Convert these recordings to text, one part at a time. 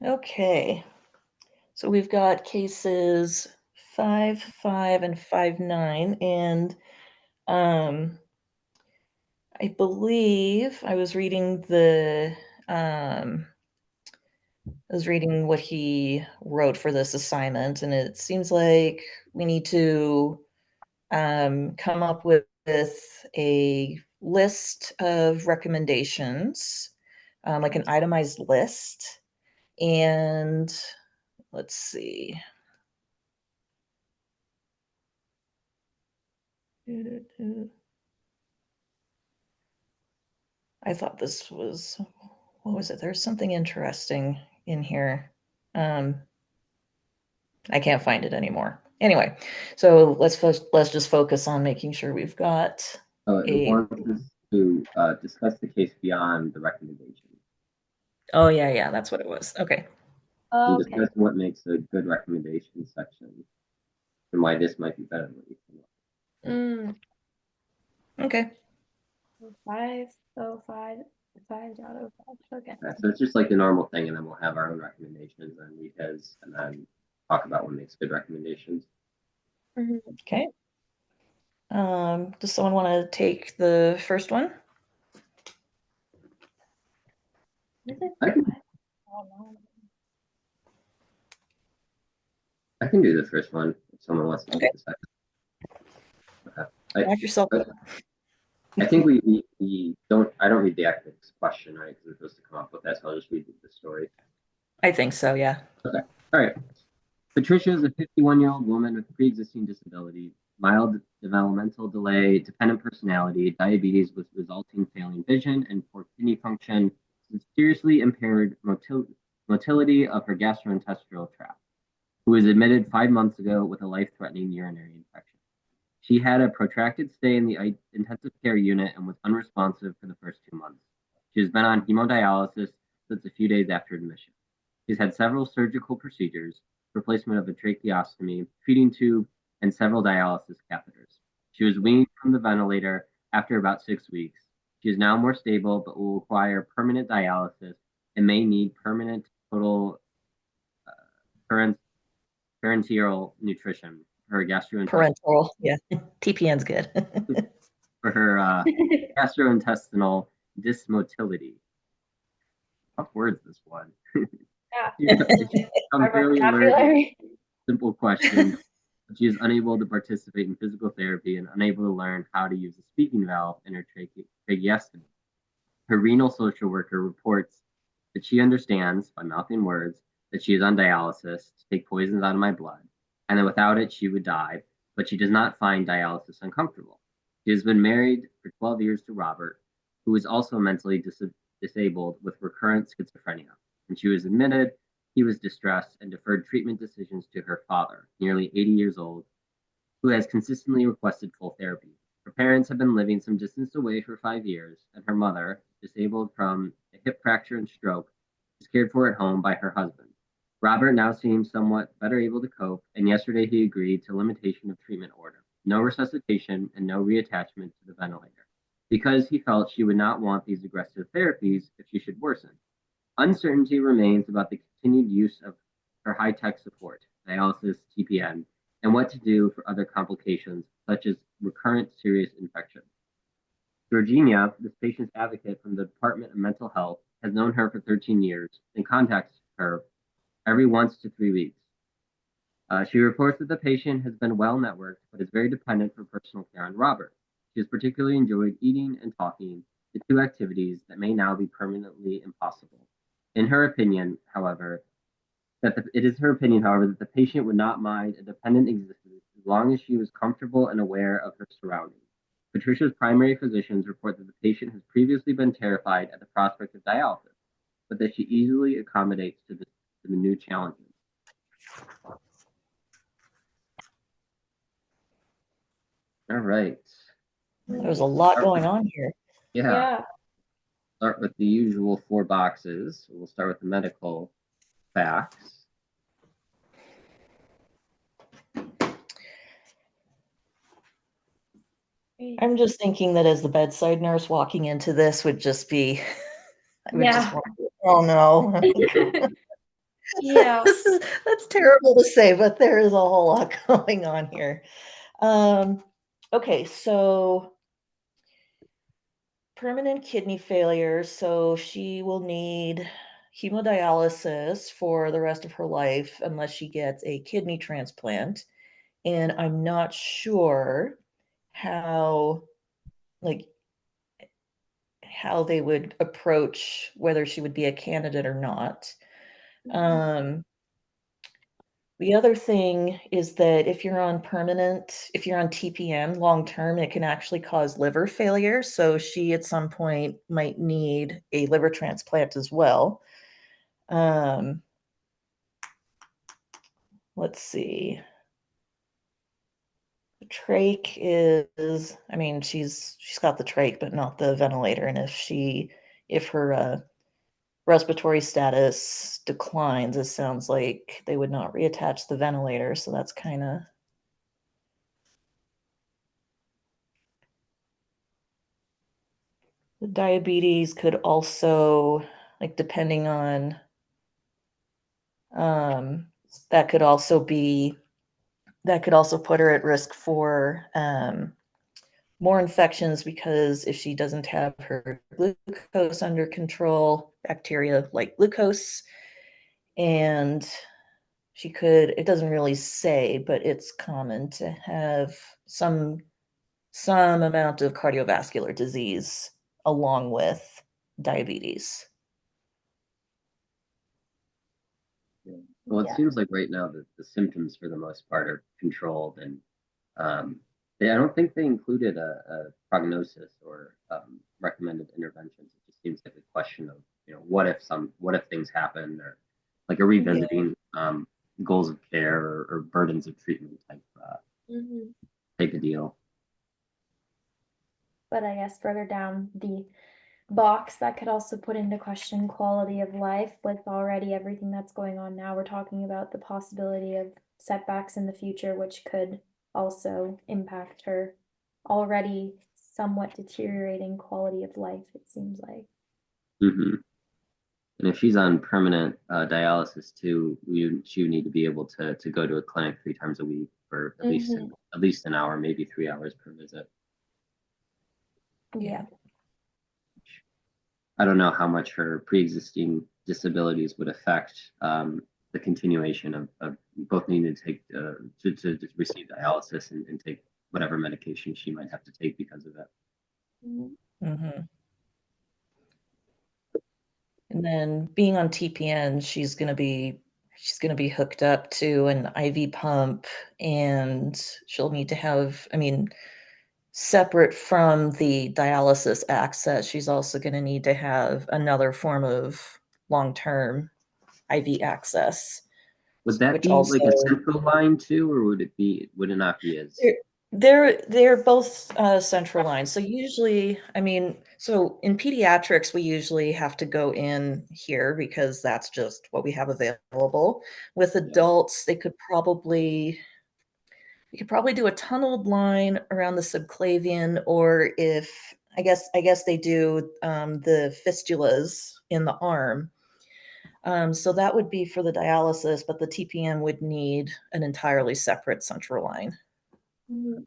Okay. So we've got cases 5-5 and 5-9, and I believe I was reading what he wrote for this assignment, and it seems like we need to come up with a list of recommendations, like an itemized list. And let's see. I thought this was, what was it? There's something interesting in here. I can't find it anymore. Anyway, so let's just focus on making sure we've got It wants us to discuss the case beyond the recommendation. Oh, yeah, that's what it was. Okay. And discuss what makes a good recommendation section and why this might be better than what you Mm. Okay. 5, so 5 out of 5. Okay. Yeah, so it's just like the normal thing, and then we'll have our own recommendations and read his, and then talk about what makes good recommendations. Okay. Does someone want to take the first one? I can do the first one if someone wants to take the second. Okay. Knock yourself out. I think we don't. I don't read the ethics question, right? Because we're supposed to come up with that, so I'll just read the story. I think so, yeah. Okay. All right. Patricia is a 51-year-old woman with pre-existing disabilities, mild developmental delay, dependent personality, diabetes with resulting failing vision, and poor kidney function, seriously impaired motility of her gastrointestinal tract, who was admitted 5 months ago with a life-threatening urinary infection. She had a protracted stay in the intensive care unit and was unresponsive for the first 2 months. She has been on hemodialysis since a few days after admission. She's had several surgical procedures, replacement of a tracheostomy, feeding tube, and several dialysis catheters. She was weaned from the ventilator after about 6 weeks. She is now more stable, but will require permanent dialysis and may need permanent total parenteral nutrition. Her parenteral, yeah. TPN's good. For her gastrointestinal dysmotility. Tough words, this one. I'm fairly allergic. Simple question. She is unable to participate in physical therapy and unable to learn how to use a speaking valve in her tracheostomy. Her renal social worker reports that she understands, by mouthing words, that she is on dialysis to take poisons out of my blood, and that without it she would die, but she does not find dialysis uncomfortable. She has been married for 12 years to Robert, who is also mentally disabled with recurrent schizophrenia. When she was admitted, he was distressed and deferred treatment decisions to her father, nearly 80 years old, who has consistently requested full therapy. Her parents have been living some distance away for 5 years, and her mother, disabled from a hip fracture and stroke, is cared for at home by her husband. Robert now seems somewhat better able to cope, and yesterday he agreed to limitation of treatment order, no resuscitation and no reattachment to the ventilator, because he felt she would not want these aggressive therapies if she should worsen. Uncertainty remains about the continued use of her high-tech support, dialysis, TPN, and what to do for other complications, such as recurrent serious infection. Georgina, this patient's advocate from the Department of Mental Health, has known her for 13 years and contacts her every once to 3 weeks. She reports that the patient has been well networked, but is very dependent for personal care on Robert. She has particularly enjoyed eating and talking, the two activities that may now be permanently impossible. In her opinion, however, it is her opinion, however, that the patient would not mind a dependent existence as long as she was comfortable and aware of her surroundings. Patricia's primary physicians report that the patient has previously been terrified at the prospect of dialysis, but that she easily accommodates to the new challenges. All right. There's a lot going on here. Yeah. Start with the usual 4 boxes. We'll start with the medical facts. I'm just thinking that as the bedside nurse walking into this would just be, I would just want to, oh no. Yeah. That's terrible to say, but there is a whole lot going on here. Okay, so permanent kidney failure, so she will need hemodialysis for the rest of her life unless she gets a kidney transplant. And I'm not sure how, like, how they would approach whether she would be a candidate or not. Um, the other thing is that if you're on TPN long term, it can actually cause liver failure. So she at some point might need a liver transplant as well. Um, let's see. The trach is, I mean, she's got the trach, but not the ventilator. And if her respiratory status declines, it sounds like they would not reattach the ventilator. So that's kind of the diabetes could also, like, depending on, um, that could also put her at risk for more infections because if she doesn't have her glucose under control, bacteria like glucose, and it doesn't really say, but it's common to have some amount of cardiovascular disease along with diabetes. Well, it Yeah. seems like right now the symptoms for the most part are controlled, and I don't think they included a prognosis or recommended interventions. It just seems like a question of, what if things happen, or like a Yeah. revisiting goals of care or burdens of treatment type of deal. But I guess further down the box, that could also put into question quality of life with already everything that's going on now. We're talking about the possibility of setbacks in the future, which could also impact her already somewhat deteriorating quality of life, it seems like. Mm-hmm. And if she's on permanent dialysis too, she would need to be able to go to a clinic 3 times a week for at least an hour, maybe 3 hours per visit. Yeah. I don't know how much her pre-existing disabilities would affect the continuation of both needing to take to receive dialysis and take whatever medication she might have to take because of it. Mm-hmm. And then being on TPN, she's going to be hooked up to an IV pump, and she'll need to have, I mean, separate from the dialysis access, she's also going to need to have another form of long-term IV access, Would that which be like a also central line too, or would it not be as? they're both central lines. So usually, I mean, so in pediatrics, we usually have to go in here because that's just what we have available. With adults, they could probably do a tunneled line around the subclavian, or if I guess they do the fistulas in the arm. So that would be for the dialysis, but the TPN would need an entirely separate central line. So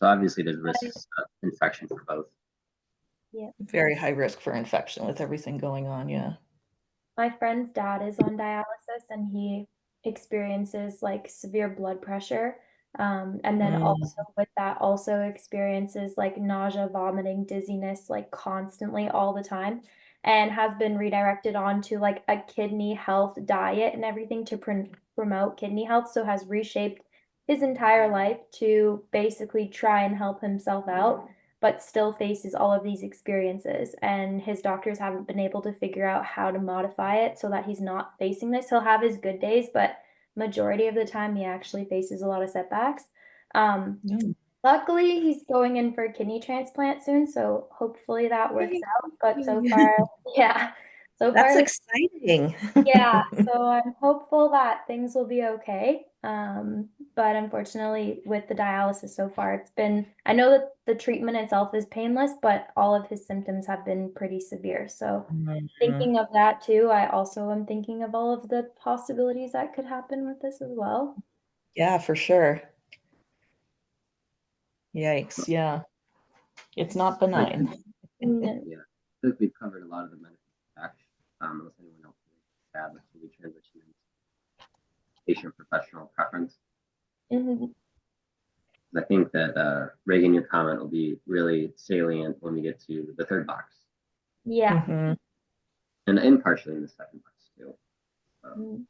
obviously there's risks of infection for both. Yeah. Very high risk for infection with everything going on, yeah. My friend's dad is on dialysis and he experiences like severe blood pressure. And then also with that also experiences like nausea, vomiting, dizziness, like constantly all the time, and has been redirected onto like a kidney health diet and everything to promote kidney health. So has reshaped his entire life to basically try and help himself out, but still faces all of these experiences. And his doctors haven't been able to figure out how to modify it so that he's not facing this. He'll have his good days, but majority of the time he actually faces a lot of setbacks. Luckily, he's going in for a kidney transplant soon, so hopefully that works out. But so far, yeah, so That's far, exciting. yeah. So I'm hopeful that things will be okay. But unfortunately, with the dialysis so far, it's been, I know that the treatment itself is painless, but all of his symptoms have been pretty severe. So Mhm. thinking of that too, I also am thinking of all of the possibilities that could happen with this as well. Yeah, for sure. Yikes, yeah. It's not Like, benign. Mm, yeah, I think we've covered a lot of the medical facts. Unless anyone else would add before we transition into patient professional preference. mhm. I think that Reagan, your comment will be really salient when we get to the third box, Yeah. Mhm. and partially in the second box too. Mm.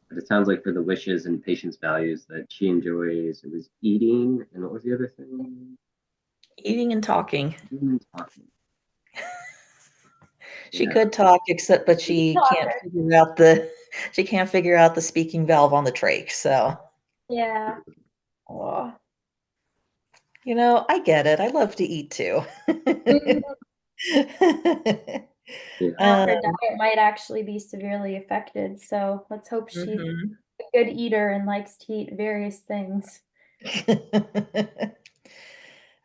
But it sounds like for the wishes and patient's values that she enjoys, it was eating, and what was the other thing? Eating and talking. Eating and talking. She Yeah. could talk, except but she can't Talker. figure out the speaking valve on the trach. So, Yeah. Oh. I get it. I love to eat too. Yeah. Now her Um, diet might actually be severely affected, so let's hope she's mhm. a good eater and likes to eat various things.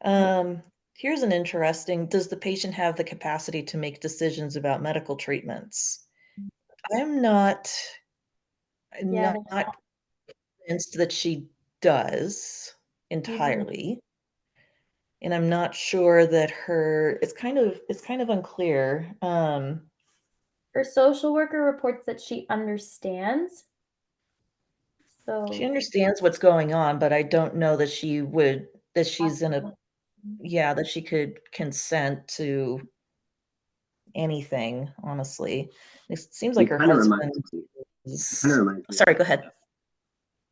Um, here's an interesting, does the patient have the capacity to make decisions about medical treatments? I'm not I'm Yeah, not there's not. convinced that she does Mhm. entirely, and I'm not sure that it's kind of unclear. Her social worker reports that she understands. She So, understands what's going on, but I don't know that she's in a possible. yeah, that she could consent to anything, honestly. It seems like It her kind of reminds husband me. It kind of is reminds me of sorry, go ahead.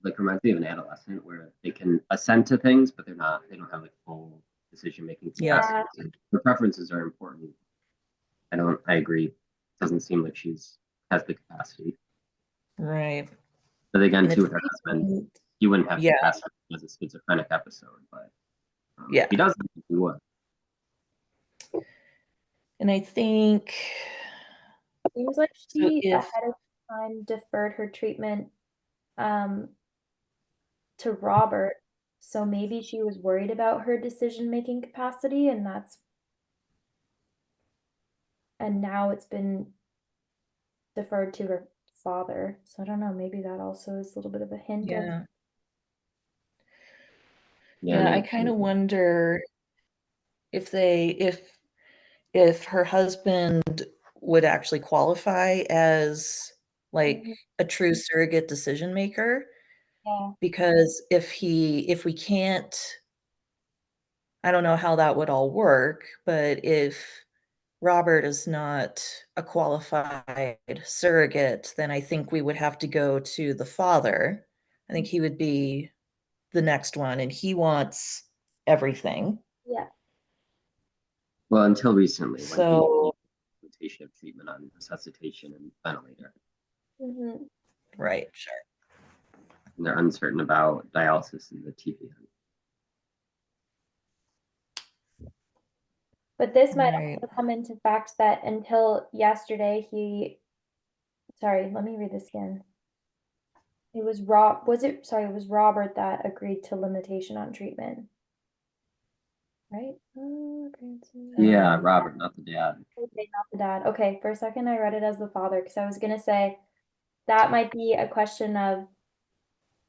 like reminds me of an adolescent where they can assent to things, but they don't have like full decision making Yep, capacity. Yeah. So the preferences are important. I agree. Doesn't seem like she's has the capacity. right. But again, And too, if the with her husband, patient he wouldn't have yeah, capacity as a schizophrenic episode, but if he yeah. does, he would. And I think Seems like so she if ahead of time deferred her treatment um to Robert. So maybe she was worried about her decision-making capacity and now it's been deferred to her father. So I don't know, maybe that also is a little bit of a hint of yeah, Yeah, yeah, I maybe. kinda wonder if they if her husband would actually qualify as, like, Mhm. a true surrogate decision maker, Yeah, because if we can't I don't know how that would all work, but if Robert is not a qualified surrogate, then I think we would have to go to the father. I think he would be the next one, and he wants everything. yeah. Well, until recently, when he So implementation of treatment on resuscitation and ventilator, Hmm. right, sure. and they're uncertain about dialysis and the TPN. But this might Right. also come into fact that until yesterday, sorry, let me read this again. It was Robert that agreed to limitation on treatment, right? Yeah, Um, Robert, not the dad. Okay, not the dad. Okay, for a second I read it as the father because I was gonna say that might be a question of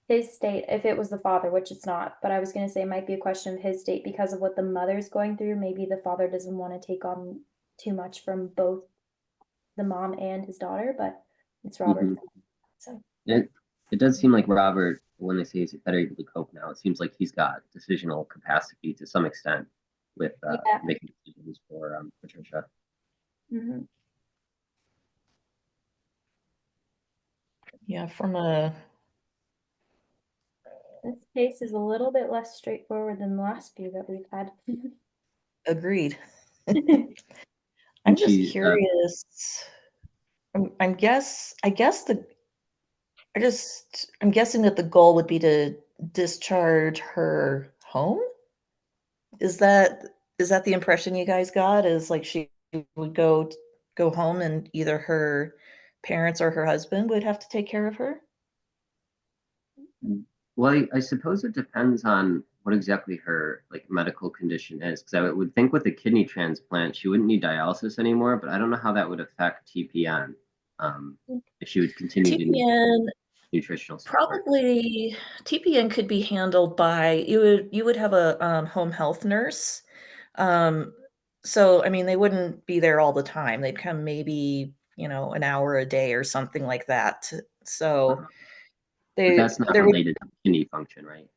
his state if it was the father, which it's not, but I was gonna say it might be a question of his state because of what the mother's going through. Maybe the father doesn't want to take on too much from both the mom and his daughter, but it's Robert. Hmm. So It it does seem like Robert, when they say he's better able to cope now, it seems like he's got decisional capacity to some extent with yeah. making decisions for Patricia. Hmm. yeah, from a This case is a little bit less straightforward than the last few that we've had. agreed. I'm And just she, curious. I guess I'm guessing that the goal would be to discharge her home? Is that is that the impression you guys got? Is like she would go home and either her parents or her husband would have to take care of her? Well, I suppose it depends on what exactly her like medical condition is, because I would think with a kidney transplant she wouldn't need dialysis anymore, but I don't know how that would affect TPN, if she would continue to need TPN nutritional support. probably TPN could be handled by you would have a, home health nurse. Um, so, I mean, they wouldn't be there all the time. They'd come maybe, an hour a day or something like that. So, But they that's not there would related to kidney function, right?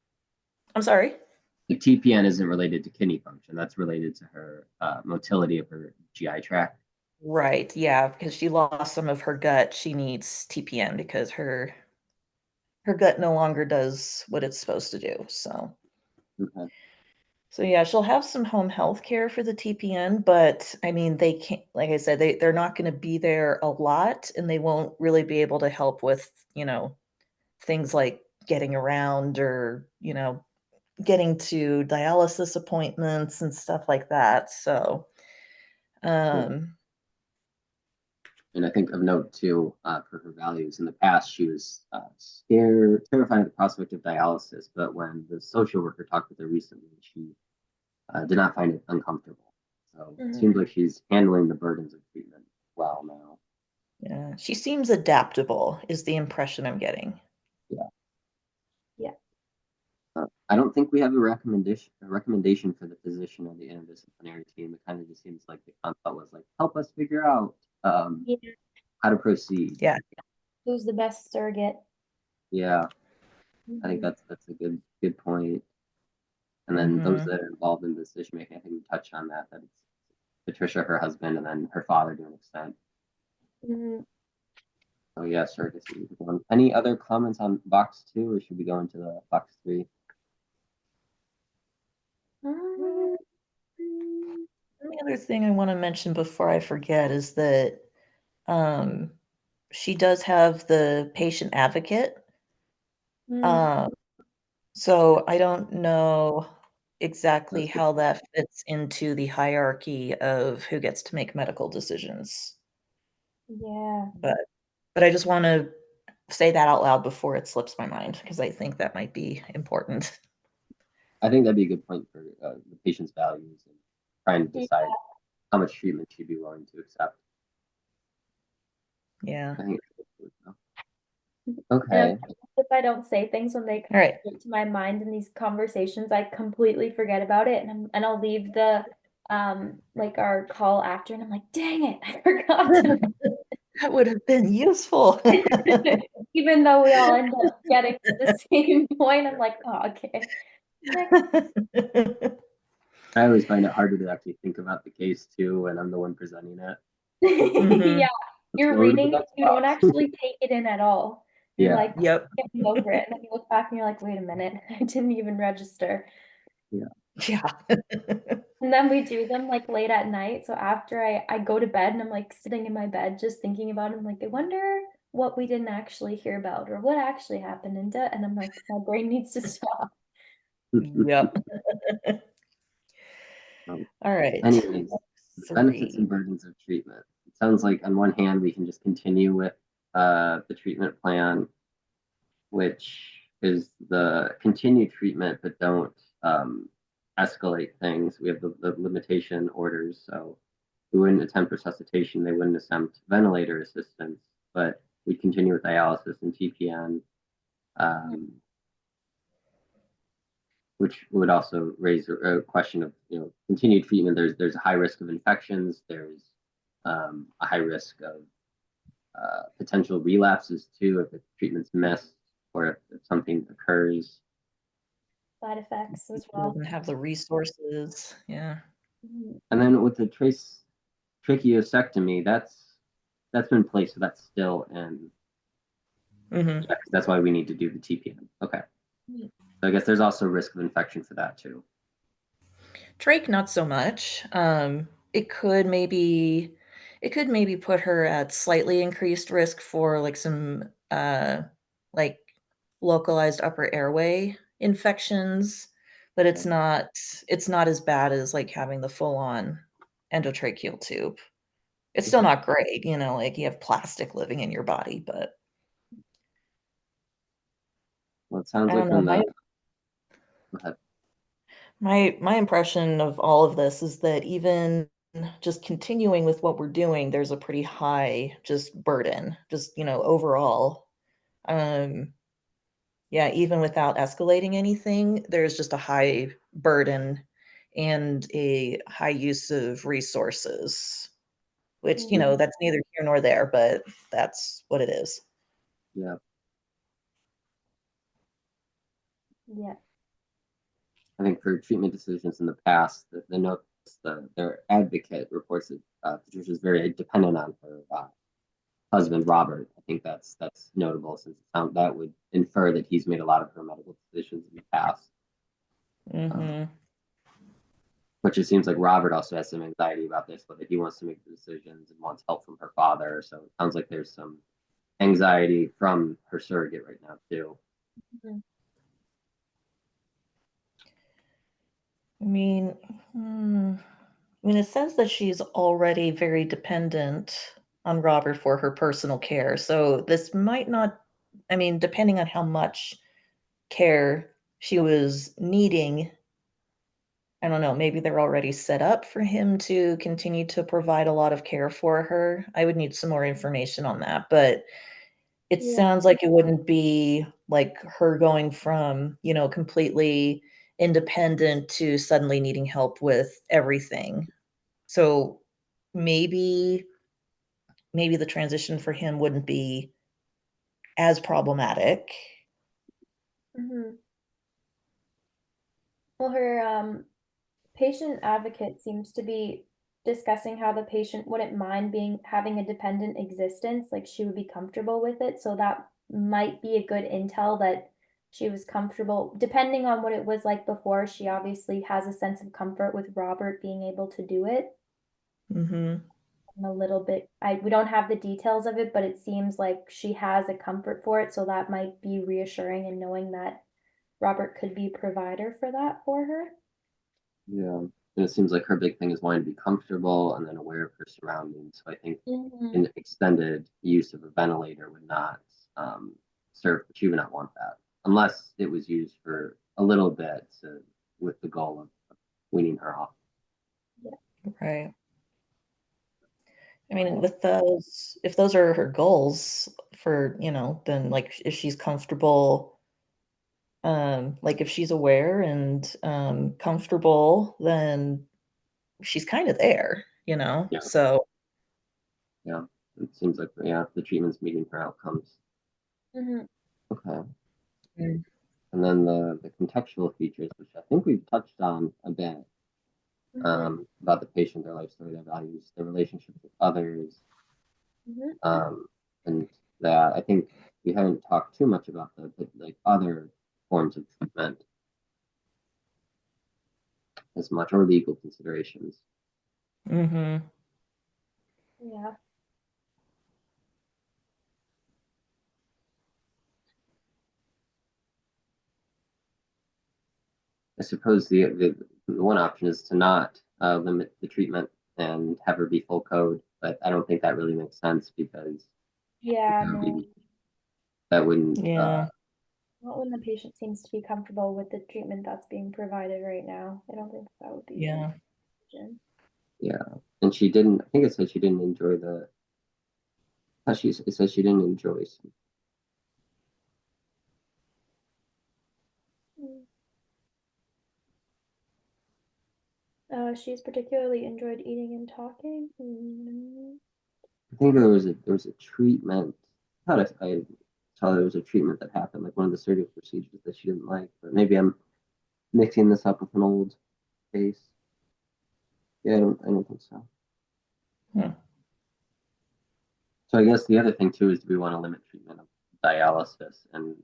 I'm sorry? The TPN isn't related to kidney function. That's related to her motility of her GI tract. Right, yeah, because she lost some of her gut, she needs TPN because her gut no longer does what it's supposed to do, so Okay. yeah, she'll have some home health care for the TPN, but, I mean, they can't like I said, they're not gonna be there a lot, and they won't really be able to help with, things like getting around or, getting to dialysis appointments and stuff like that, so, Cool. um And I think of note too, for her values. In the past, she was terrified of the prospect of dialysis. But when the social worker talked with her recently, she did not find it uncomfortable. So it Mhm. seems like she's handling the burdens of treatment well now. Yeah, she seems adaptable is the impression I'm getting. Yeah. Yeah. I don't think we have a recommendation for the physician or the interdisciplinary team. It kind of just seems like the consult was like, help us figure out Yeah. how to proceed. Yeah. Who's the best surrogate? Yeah, I think Mhm. that's a good point. And then those Mhm. that are involved in decision making, I think we touched on that it's Patricia, her husband, and then her father to an extent. Mhm. So yeah, surrogacy. Any other comments on box two, or should we go into the box three? Um, The other thing I wanna mention before I forget is that, um, she does have the patient advocate, mm, um, so I don't know exactly That's good. how that fits into the hierarchy of who gets to make medical decisions, yeah. but I just wanna say that out loud before it slips my mind because I think that might be important. I think that'd be a good point for the patient's values and trying to Yeah. decide how much treatment she'd be willing to accept. Yeah. I think it's good. And Okay. if I don't say things when they come Alright. straight to my mind in these conversations, I completely forget about it, and I'll leave the like our call after, and I'm like, dang it, I forgot to. That would have been useful. Even though we all end up getting to the same point, I'm like, oh, okay, next. I always find it harder to actually think about the case too when I'm the one presenting it. Yeah, Mhm. Let's you're go to the reading it, next you don't box. actually take it in at all. You're Yeah. like Yep. skipping over it, and then you look back and you're like, wait a minute, I didn't even register. Yeah. Yeah. And then we do them like late at night. So after I go to bed and I'm like sitting in my bed just thinking about it, I'm like, I wonder what we didn't actually hear about or what actually happened and I'm like, my brain needs to stop. Yep. Um, Alright. anyways, the benefits 3. and burdens of treatment. It sounds like on one hand we can just continue with the treatment plan, which is the continued treatment, but don't escalate things. We have the limitation orders, so we wouldn't attempt resuscitation. They wouldn't attempt ventilator assistance, but we continue with dialysis and TPN. Um, which would also raise a question of continued treatment. There's a high risk of infections. There's a high risk of potential relapses too if the treatment's missed or if something occurs. Side effects as People well. didn't have the resources. Yeah. Mhm. And then with the tracheostectomy, that's been placed, so that's still in. Mhm. Yeah, 'cause that's why we need to do the TPN. Okay, so I guess there's also risk of infection for that too. Drake, not so much. It could maybe put her at slightly increased risk for, like, some, like, localized upper airway infections, but it's Okay. not it's not as bad as, like, having the full-on endotracheal tube. It's still Okay. not great, like, you have plastic living in your body, but Well, it sounds I like don't know. from the go ahead. My impression of all of this is that even just continuing with what we're doing, there's a pretty high just burden, just, overall. Um, yeah, even without escalating anything, there's just a high burden and a high use of resources, which, Mhm. that's neither here nor there, but that's what it is. Yeah, Yeah. I think for treatment decisions in the past, the note their advocate reports that Patricia is very dependent on her husband Robert. I think that's notable since that would infer that he's made a lot of her medical decisions in the past. Um, Mhm. which it seems like Robert also has some anxiety about this, whether he wants to make the decisions and wants help from her father. So it sounds like there's some anxiety from her surrogate right now too. Mhm. I mean, it says that she's already very dependent on Robert for her personal care. So this might not, depending on how much care she was needing, I don't know, maybe they're already set up for him to continue to provide a lot of care for her. I would need some more information on that, but it Yeah. sounds like it wouldn't be like her going from, completely independent to suddenly needing help with everything. So maybe maybe the transition for him wouldn't be as problematic. Mhm. Well, her patient advocate seems to be discussing how the patient wouldn't mind being having a dependent existence, like she would be comfortable with it. So that might be a good intel that she was comfortable, depending on what it was like before. She obviously has a sense of comfort with Robert being able to do it. Mhm. A little bit, we don't have the details of it, but it seems like she has a comfort for it, so that might be reassuring in knowing that Robert could be provider for that for her. Yeah. And it seems like her big thing is wanting to be comfortable and then aware of her surroundings. So I think Mhm. an extended use of a ventilator would not um, serve, she would not want that unless it was used for a little bit with the goal of weaning her off. Yeah. Right. Okay. With those, if those are her goals for, then like if she's comfortable, like if she's aware and comfortable, then she's kind of there, Yeah. So, Yeah. It seems like, yeah, the treatment's meeting her outcomes. Mhm. Okay. mm, And then the contextual features, which I think we've touched on a bit, Mhm. about the patient, their life story, their values, their relationships with others, Mhm. um, and that I think we haven't talked too much about the like other forms of treatment as much or legal considerations. mhm. Yeah. I suppose the one option is to not limit the treatment and have her be full code, but I don't think that really makes sense because Yeah, that would no. be that wouldn't Yeah. Not when the patient seems to be comfortable with the treatment that's being provided right now. I don't think that would be a good Yeah. option. yeah. And she didn't. I think it said she didn't enjoy the. It says she didn't enjoy. Mm. She's particularly enjoyed eating and talking. Mm. I think there was a treatment. I saw there was a treatment that happened, like one of the surgical procedures that she didn't like. But maybe I'm mixing this up with an old case. Yeah, I don't think so. Hmm. So I guess the other thing too is do we want to limit treatment of dialysis and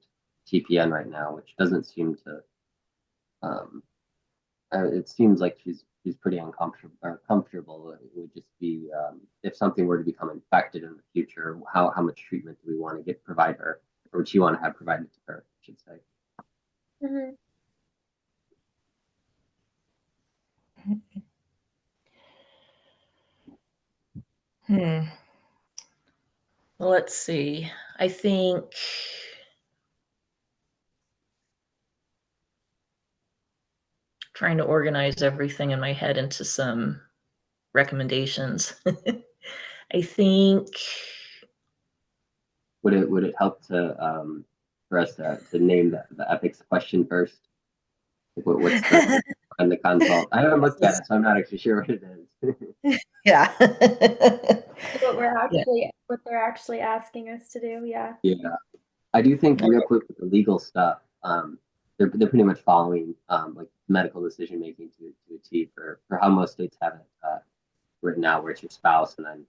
TPN right now, which doesn't seem to. Um, it seems like she's pretty uncomfortable or comfortable. It would just be if something were to become infected in the future, how much treatment do we want to provide her, or would she want to have provided to her? I should say. Mhm. Hmm. Let's see. I think trying to organize everything in my head into some recommendations. I think would it help to for us to name the ethics question first? Like what's the and the consult? I haven't looked at it, so I'm not actually sure what it is. yeah. What they're actually asking us to do, yeah. Yeah, I do think real quick with the legal stuff, they're pretty much following like medical decision making to a T for how most states have it written out, where it's your spouse and then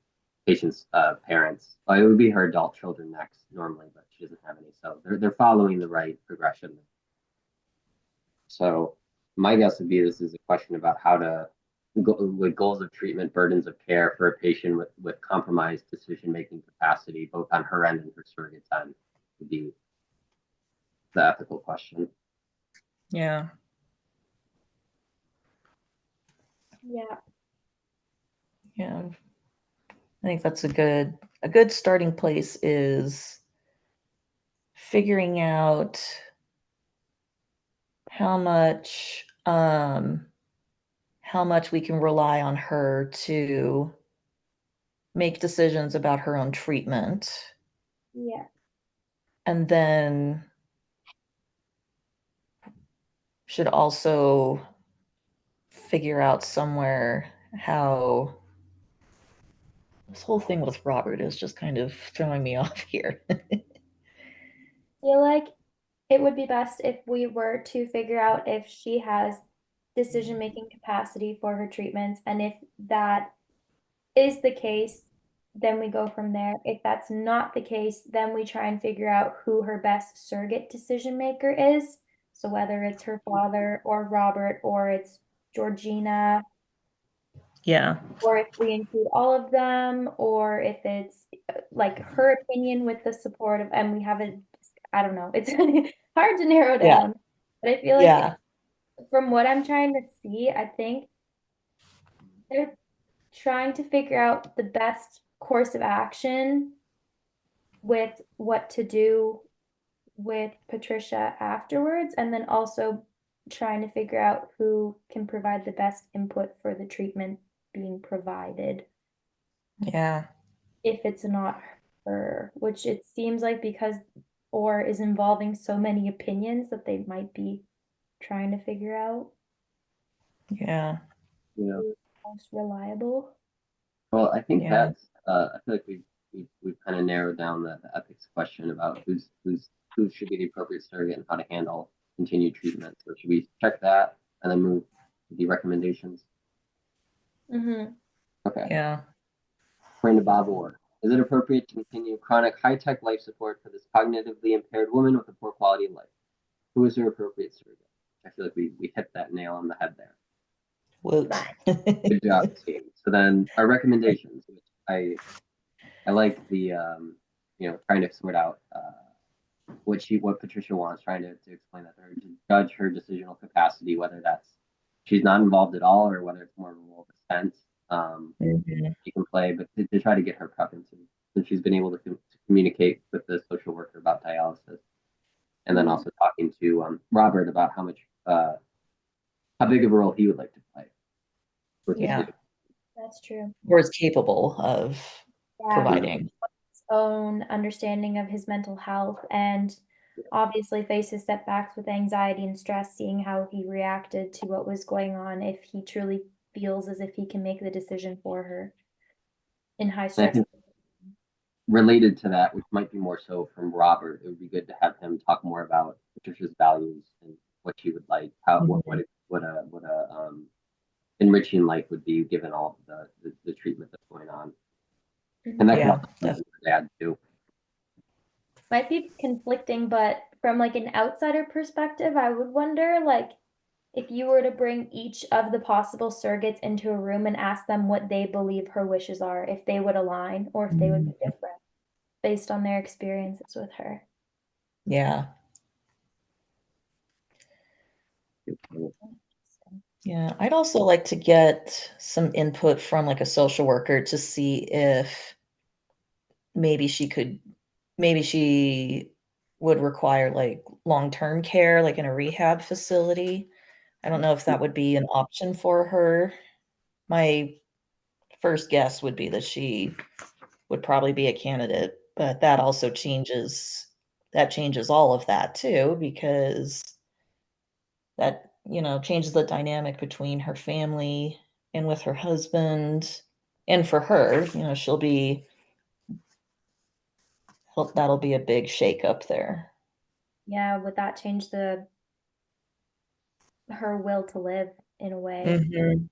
patient's parents. It would be her adult children next normally, but she doesn't have any, so they're following the right progression. So my guess would be this is a question about how to with goals of treatment, burdens of care for a patient with compromised decision making capacity, both on her end and her surrogate's end, would be the ethical question. Yeah. Yeah. Yeah. I think that's a good starting place is figuring out how much we can rely on her to make decisions about her own treatment. Yeah. And then should also figure out somewhere how this whole thing with Robert is just kind of throwing me off here. Feel like it would be best if we were to figure out if she has decision-making capacity for her treatments, and if that is the case, then we go from there. If that's not the case, then we try and figure out who her best surrogate decision maker is. So whether it's her father or Robert, or it's Georgina, Yeah. or if we include all of them, or if it's like her opinion with the support of, and we haven't, I don't know, it's hard to narrow Yeah. down. But I feel like Yeah. from what I'm trying to see, I think they're trying to figure out the best course of action with what to do with Patricia afterwards, and then also trying to figure out who can provide the best input for the treatment being provided Yeah. if it's not her, which it seems like, because or is involving so many opinions, that they might be trying to figure out Yeah. Yeah. who's most reliable. Well, I think Yeah. that's I feel like we've kind of narrowed down the ethics question about who should be the appropriate surrogate and how to handle continued treatment. So should we check that and then move to the recommendations? Mm-hmm. Okay. Yeah. According to Bob Orr, is it appropriate to continue chronic high-tech life support for this cognitively impaired woman with a poor quality of life? Who is her appropriate surrogate? I feel like we hit that nail on the head there. Woot. Good job, team. So then our recommendations, which I like the trying to sort out what Patricia wants, trying to explain that to her, to judge her decisional capacity, whether that's she's not involved at all or whether it's more of a role of assent. She can play, but to try to get her preferences. And she's been able to communicate with the social worker about dialysis, and then also talking to Robert about how big of a role he would like to play with his Yeah. That's true. Or is capable of Yeah, providing. his own understanding of his mental health, and obviously faces setbacks with anxiety and stress, seeing how he reacted to what was going on, if he truly feels as if he can make the decision for her in high And I stress. think related to that, which might be more so from Robert, it would be good to have him talk more about Patricia's values and what she would like, how what a enriching life would be given all of the treatment that's going on, and that could Yeah. also come from her dad too. Might be conflicting, but from like an outsider perspective, I would wonder, like, if you were to bring each of the possible surrogates into a room and ask them what they believe her wishes are, if they would align or if they would be different based on their experiences with her. Yeah. Yeah. I'd also like to get some input from like a social worker to see if maybe she would require like long-term care, like in a rehab facility. I don't know if that would be an option for her. My first guess would be that she would probably be a candidate, but that changes all of that too, because that, changes the dynamic between her family and with her husband. And for her, that'll be a big shakeup there. Yeah, would that change her will to live in a way? Mhm.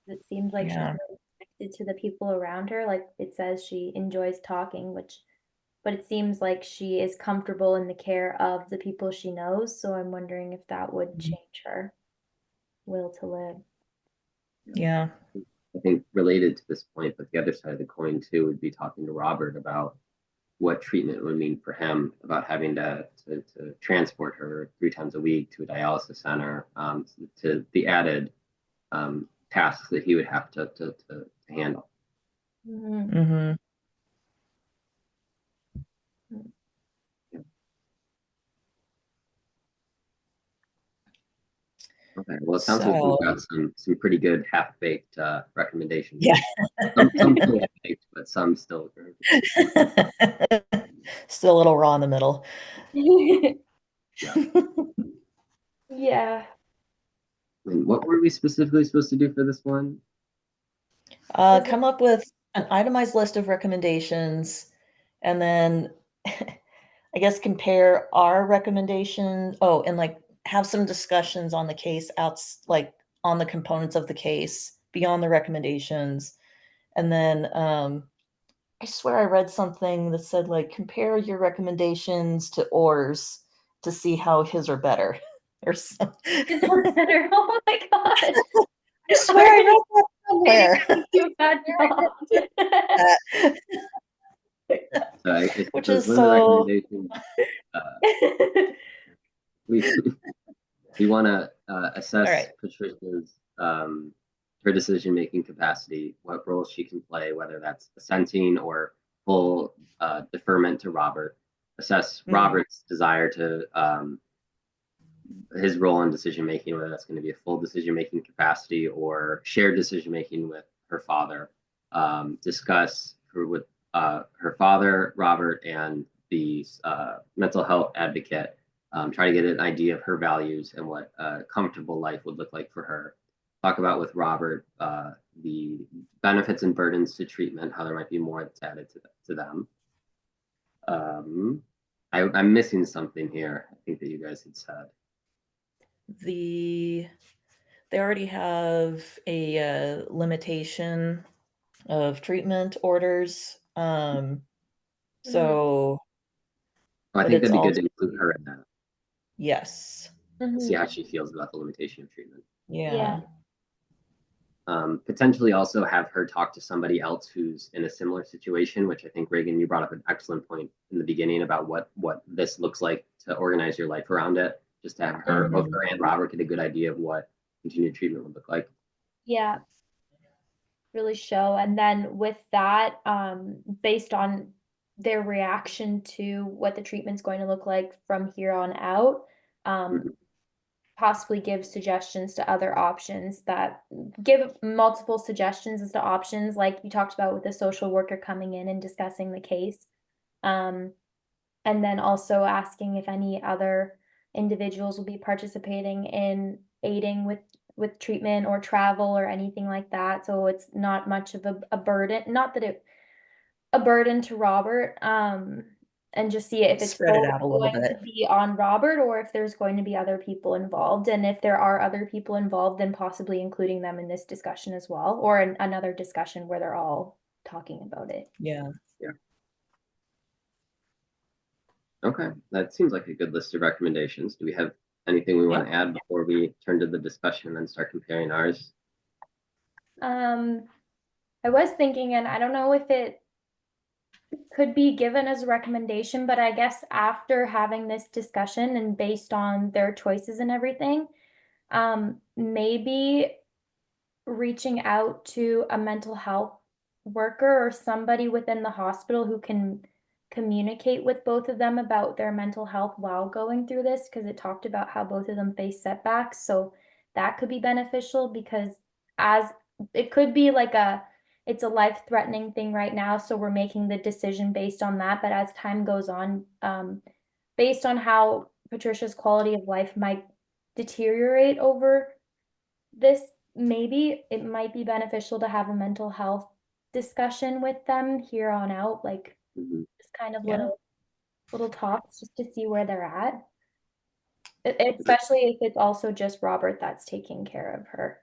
It seems like she's Yeah. really connected to the people around her. Like it says she enjoys talking, but it seems like she is comfortable in the care of the people she knows. So I'm wondering if that would Mhm. change her will to live. Yeah. I think related to this point, but the other side of the coin too would be talking to Robert about what treatment would mean for him, about having to transport her 3 times a week to a dialysis center, to the added tasks that he would have to handle. Mm-hmm. Mhm. Yeah. Okay. Well, it sounds like we've So, got some pretty good half-baked recommendations. yeah. Some fully baked, but some still. Still a little raw in the middle. Yeah. Yeah. And what were we specifically supposed to do for this one? Was it Come up with an itemized list of recommendations, and then I guess compare our recommendation. Oh, and like have some discussions on the case like on the components of the case beyond the recommendations. And then I swear I read something that said like compare your recommendations to Orr's to see how his are better or something. better? Oh my gosh. I swear I read that Maybe somewhere. I do a bad job. So I Which suppose is one of the so recommendations we we want to all right. assess Patricia's her decision making capacity, what roles she can play, whether that's assenting or full deferment to Robert. Assess Mm, Robert's desire to his role in decision making, whether that's going to be a full decision making capacity or shared decision making with her father. Discuss with her father, Robert, and the mental health advocate. Try to get an idea of her values and what a comfortable life would look like for her. Talk about with Robert the benefits and burdens to treatment, how there might be more that's added to them. I'm missing something here. I think that you guys had said. the they already have a limitation of treatment orders. Mhm. So, I but think it's that'd be good also to include her in that. yes. See Mhm. how she feels about the limitation of treatment. Yeah. Yeah. Potentially also have her talk to somebody else who's in a similar situation, which I think Reagan, you brought up an excellent point in the beginning about what this looks like to organize your life around it. Just to have her, both Mhm. her and Robert, get a good idea of what continued treatment would look like. Yeah. Really show. And then with that, based on their reaction to what the treatment's going to look like from here on out, um, Mhm. possibly give suggestions to other options that give multiple suggestions as to options, like you talked about with the social worker coming in and discussing the case. Um, and then also asking if any other individuals will be participating in aiding with treatment or travel or anything like that, so it's not much of a burden, not that it a burden to Robert, and just see if it's Spread it out a little going to bit. be on Robert or if there's going to be other people involved, and if there are other people involved, then possibly including them in this discussion as well, or another discussion where they're all talking about it. Yeah. Yeah. Okay. That seems like a good list of recommendations. Do we have anything we want Yep. to add before we turn to the discussion and start comparing ours? Um, I was thinking, and I don't know if it could be given as a recommendation, but I guess after having this discussion and based on their choices and everything, maybe reaching out to a mental health worker or somebody within the hospital who can communicate with both of them about their mental health while going through this, because it talked about how both of them face setbacks. So that could be beneficial, because as it could be like it's a life-threatening thing right now, so we're making the decision based on that. But as time goes on, based on how Patricia's quality of life might deteriorate over this, maybe it might be beneficial to have a mental health discussion with them here on out, like just kind of Yeah. little talks just to see where they're at. Especially if it's also just Robert that's taking care of her.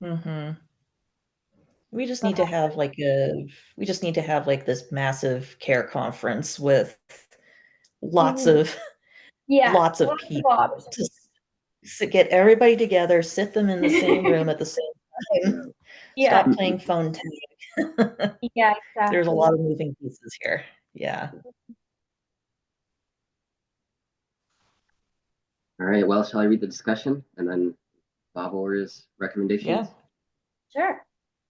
Mm-hmm. We just need to have like this massive care conference with lots Mhm. of Yeah, lots of lots of people options. to get everybody together, sit them in the same room at the same time. Yeah, Stop playing phone tag. yeah, There's a exactly. lot of moving pieces here. Yeah. All right, well, shall I read the discussion and then Bob orders recommendations? Yeah. Sure.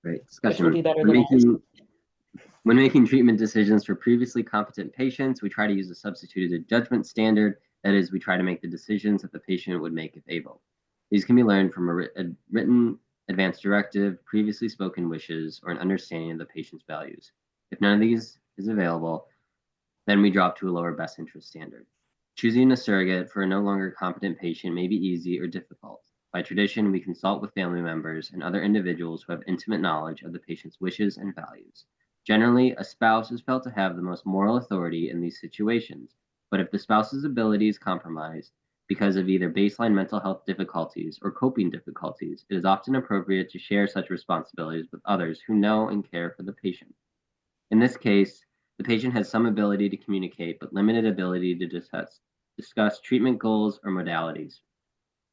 Right, Which will discussion. be better When than ours. making treatment decisions for previously competent patients, we try to use a substituted judgment standard. That is, we try to make the decisions that the patient would make if able. These can be learned from a written advance directive, previously spoken wishes, or an understanding of the patient's values. If none of these is available, then we drop to a lower best interest standard. Choosing a surrogate for a no longer competent patient may be easy or difficult. By tradition, we consult with family members and other individuals who have intimate knowledge of the patient's wishes and values. Generally, a spouse is felt to have the most moral authority in these situations, but if the spouse's ability is compromised because of either baseline mental health difficulties or coping difficulties, it is often appropriate to share such responsibilities with others who know and care for the patient. In this case, the patient has some ability to communicate, but limited ability to discuss treatment goals or modalities.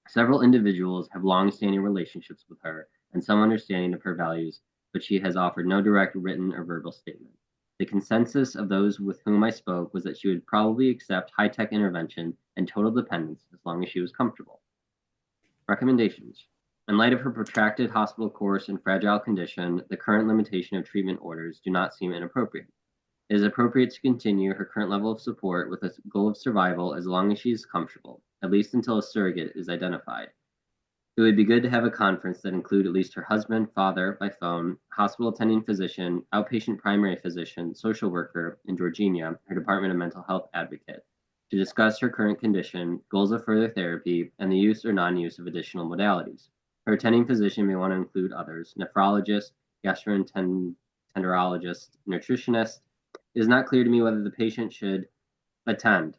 Several individuals have long-standing relationships with her and some understanding of her values, but she has offered no direct written or verbal statement. The consensus of those with whom I spoke was that she would probably accept high-tech intervention and total dependence as long as she was comfortable. Recommendations. In light of her protracted hospital course and fragile condition, the current limitation of treatment orders do not seem inappropriate. It is appropriate to continue her current level of support with a goal of survival as long as she is comfortable, at least until a surrogate is identified. It would be good to have a conference that include at least her husband, father by phone, hospital attending physician, outpatient primary physician, social worker, and Georgina, her Department of Mental Health advocate, to discuss her current condition, goals of further therapy, and the use or non-use of additional modalities. Her attending physician may want to include others: nephrologist, gastroenterologist, nutritionist. It is not clear to me whether the patient should attend.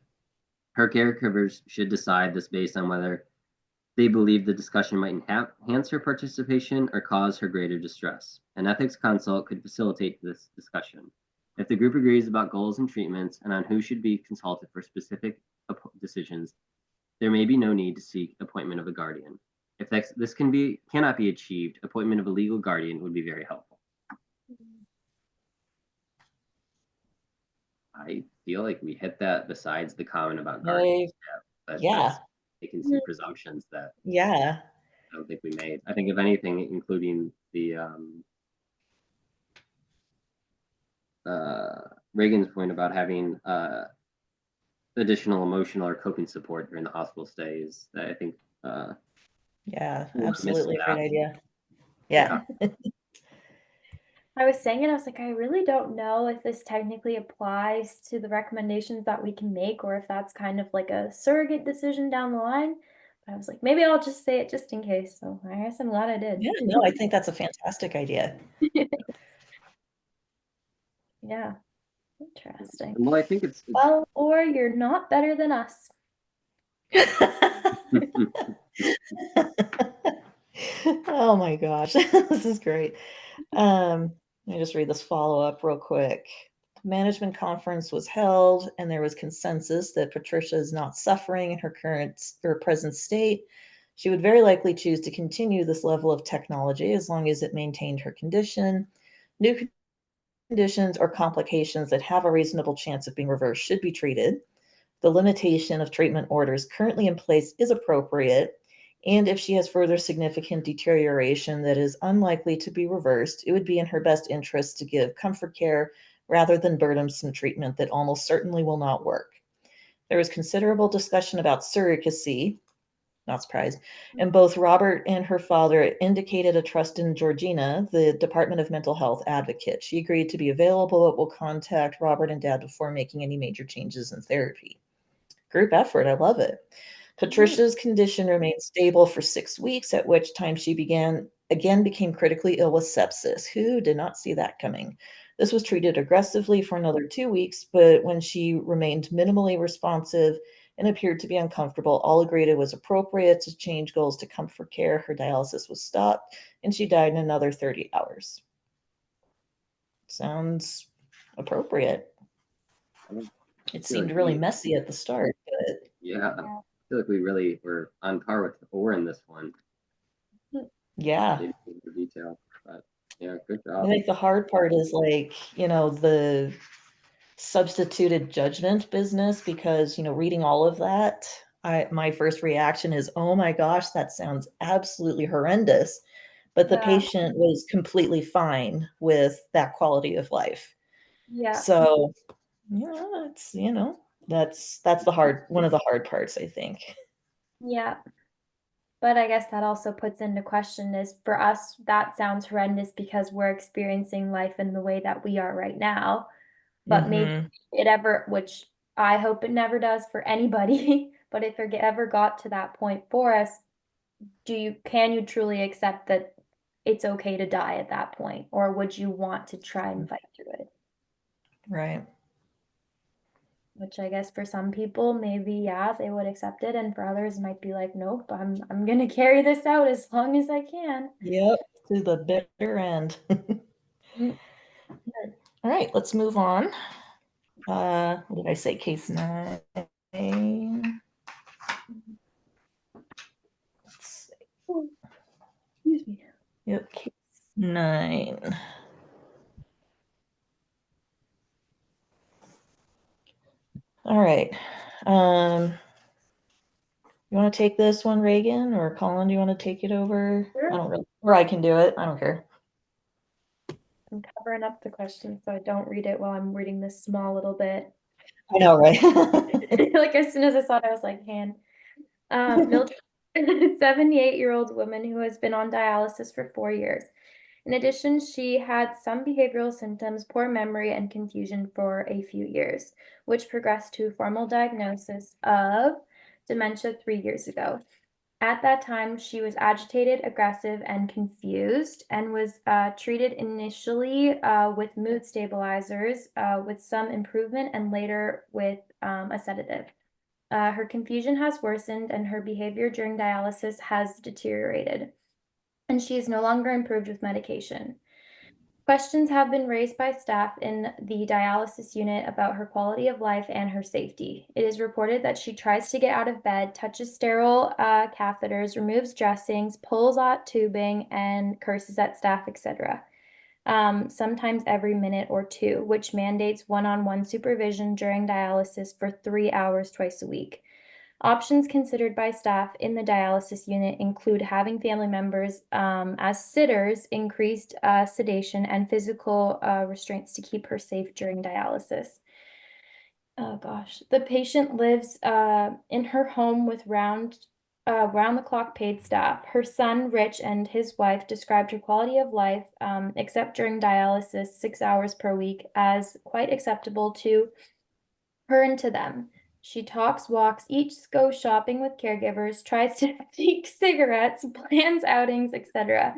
Her caregivers should decide this based on whether they believe the discussion might enhance her participation or cause her greater distress. An ethics consult could facilitate this discussion. If the group agrees about goals and treatments and on who should be consulted for specific decisions, there may be no need to seek appointment of a guardian. If this cannot be achieved, appointment of a legal guardian would be very helpful. I feel like we hit that besides the comment about guardians. Yeah. That's making some presumptions that Yeah. I don't think we made. I think if anything, including the Reagan's point about having additional emotional or coping support during the hospital stays, that I think Yeah, we're missing absolutely a great that. idea. Yeah. Yeah. I was saying it, I was like, I really don't know if this technically applies to the recommendations that we can make, or if that's kind of like a surrogate decision down the line. But I was like, maybe I'll just say it just in case. So I guess I'm glad I did. Yeah, no, I think that's a fantastic idea. Yeah, interesting. Well, I think it's Well, or you're not better than us. Oh my gosh, this is great. Let me just read this follow-up real quick. Management conference was held, and there was consensus that Patricia is not suffering in her current or present state. She would very likely choose to continue this level of technology as long as it maintained her condition. New conditions or complications that have a reasonable chance of being reversed should be treated. The limitation of treatment orders currently in place is appropriate, and if she has further significant deterioration that is unlikely to be reversed, it would be in her best interest to give comfort care rather than burdensome treatment that almost certainly will not work. There was considerable discussion about surrogacy. not surprised. And both Robert and her father indicated a trust in Georgina, the Department of Mental Health advocate. She agreed to be available, but will contact Robert and Dad before making any major changes in therapy. Group effort, I love it. Patricia's condition remained stable for 6 weeks, at which time she became critically ill with sepsis. Who did not see that coming? This was treated aggressively for another 2 weeks, but when she remained minimally responsive and appeared to be uncomfortable, all agreed it was appropriate to change goals to comfort care. Her dialysis was stopped, and she died in another 30 hours. Sounds appropriate. It seemed really messy at the start, but yeah, I feel like we really were on par with Orr in this one. yeah. The detail, but yeah, good I job. think the hard part is like, the substituted judgment business, because, reading all of that, my first reaction is, oh my gosh, that sounds absolutely horrendous. But the Yeah. patient was completely fine with that quality of life. Yeah. So, it's, that's one of the hard parts, I think. Yeah. But I guess that also puts into question is for us, that sounds horrendous because we're experiencing life in the way that we are right now. But maybe it ever, which I hope it never does for anybody, but if it ever got to that point for us, can you truly accept that it's okay to die at that point? Or would you want to try and fight through it? Right. Which I guess for some people, maybe, yeah, they would accept it. And for others might be like, nope, I'm gonna carry this out as long as I can. Yep, to the bitter end. All right, let's move on. What did I say? Case 9. Let's see. Excuse me. Yep, case 9. All right. You want to take this one, Reagan, or Colin? Do you want to take it over? Sure. I don't really, or I can do it. I don't care. I'm covering up the question so I don't read it while I'm reading this small little bit. I know, right? Like as soon as I saw it, I was like, hand. Mildred, 78-year-old woman who has been on dialysis for 4 years. In addition, she had some behavioral symptoms, poor memory, and confusion for a few years, which progressed to formal diagnosis of dementia 3 years ago. At that time, she was agitated, aggressive, and confused, and was treated initially with mood stabilizers, with some improvement, and later with a sedative. Her confusion has worsened, and her behavior during dialysis has deteriorated, and she is no longer improved with medication. Questions have been raised by staff in the dialysis unit about her quality of life and her safety. It is reported that she tries to get out of bed, touches sterile catheters, removes dressings, pulls out tubing, and curses at staff, etc. Sometimes every minute or two, which mandates one-on-one supervision during dialysis for 3 hours twice a week. Options considered by staff in the dialysis unit include having family members as sitters, increased sedation, and physical restraints to keep her safe during dialysis. Oh gosh. The patient lives in her home with round-the-clock paid staff. Her son, Rich, and his wife described her quality of life, except during dialysis, 6 hours per week, as quite acceptable to her and to them. She talks, walks, eats, goes shopping with caregivers, tries to seek cigarettes, plans outings, etc.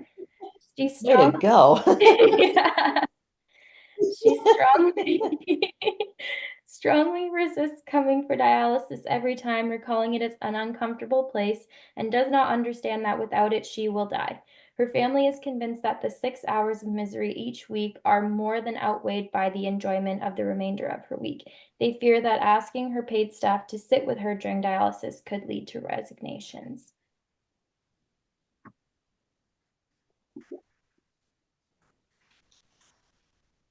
She's Way to go. yeah. She strongly resists coming for dialysis every time, recalling it as an uncomfortable place, and does not understand that without it she will die. Her family is convinced that the 6 hours of misery each week are more than outweighed by the enjoyment of the remainder of her week. They fear that asking her paid staff to sit with her during dialysis could lead to resignations.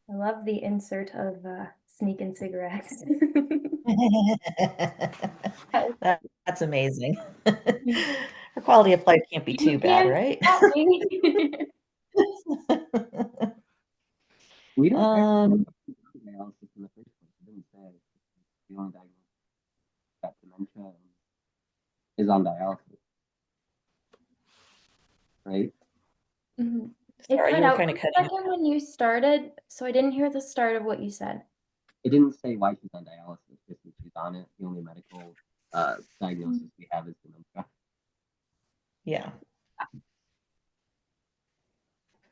I love the insert of sneaking cigarettes. That's amazing. Her quality of life can't be too bad, right? We don't actually dialysis in the first place. It didn't say the only diagnosis that dementia is on dialysis. right? Mhm. It Sorry, cut you were out kind for of a cutting. second when you started, so I didn't hear the start of what you said. It didn't say why she's on dialysis, just that she's on it. The only medical Mm. diagnosis we have is dementia. Yeah.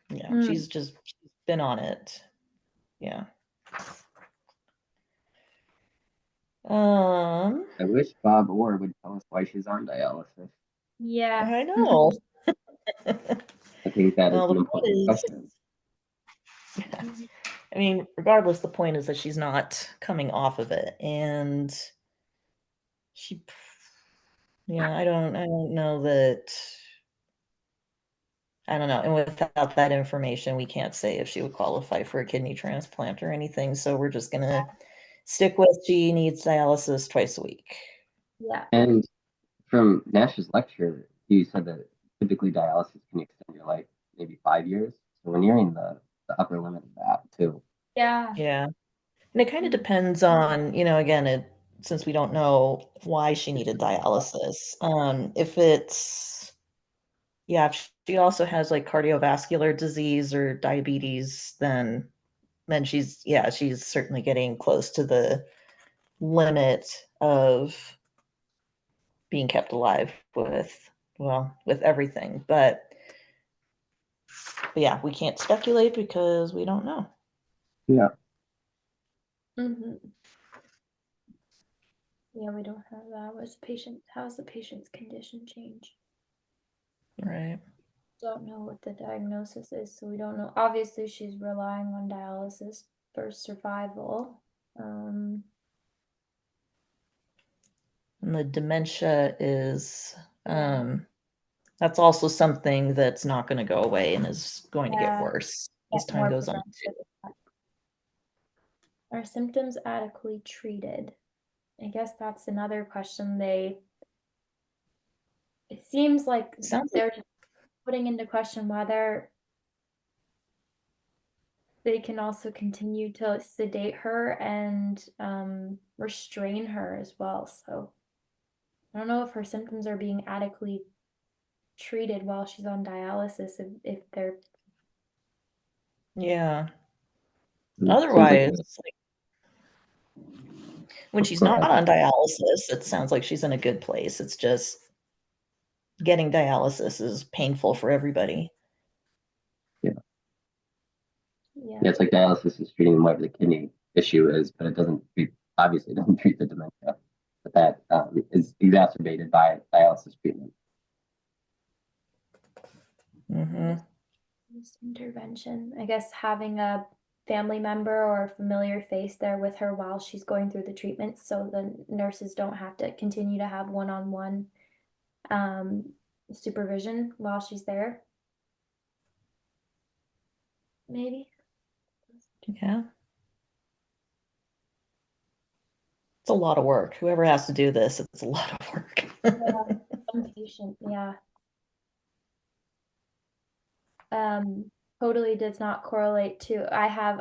Yeah, Mm. she's been on it. Yeah. I wish Bob Orr would tell us why she's on dialysis. Yeah. I know. I think that is Well, an the point important is, question. Mhm. I mean, regardless, the point is that she's not coming off of it, and she, yeah, I don't know that. I don't know. And without that information, we can't say if she would qualify for a kidney transplant or anything. So we're just gonna stick with she needs dialysis twice a week. Yeah. And from Nash's lecture, he said that typically dialysis can extend your life maybe 5 years. So we're nearing the upper limit of that too. Yeah. Yeah. And it kind of Mhm. depends on, again, since we don't know why she needed dialysis. If it's, yeah, if she also has like cardiovascular disease or diabetes, then she's certainly getting close to the limit of being kept alive with everything. But yeah, we can't speculate because we don't know. Yeah. Mhm. Yeah, we don't have that. How's the patient's condition change? Right. Don't know what the diagnosis is, so we don't know. Obviously, she's relying on dialysis for survival. Um, And the dementia is yeah, that's also something that's not going to go away and is going to get yeah, worse as get time more goes on too. progressive. Are symptoms adequately treated? I guess that's another question. It seems like Sounds like they're putting into question whether they can also continue to sedate her and restrain her as well. So I don't know if her symptoms are being adequately treated while she's on dialysis, if they're yeah. It seems like Otherwise, like when she's go not ahead. on dialysis, it sounds like she's in a good place. It's just getting dialysis is painful for everybody. Yeah. yeah. Yeah, it's like dialysis is treating whatever the kidney issue is, but it doesn't treat, obviously, it doesn't treat the dementia. But that is exacerbated by dialysis treatment. Mm-hmm. Intervention. I guess having a family member or a familiar face there with her while she's going through the treatment so the nurses don't have to continue to have one-on-one supervision while she's there. Maybe. Yeah. It's a lot of work. Whoever has to do this, it's a lot of work. Yeah, some patient, yeah. Totally does not correlate to. I have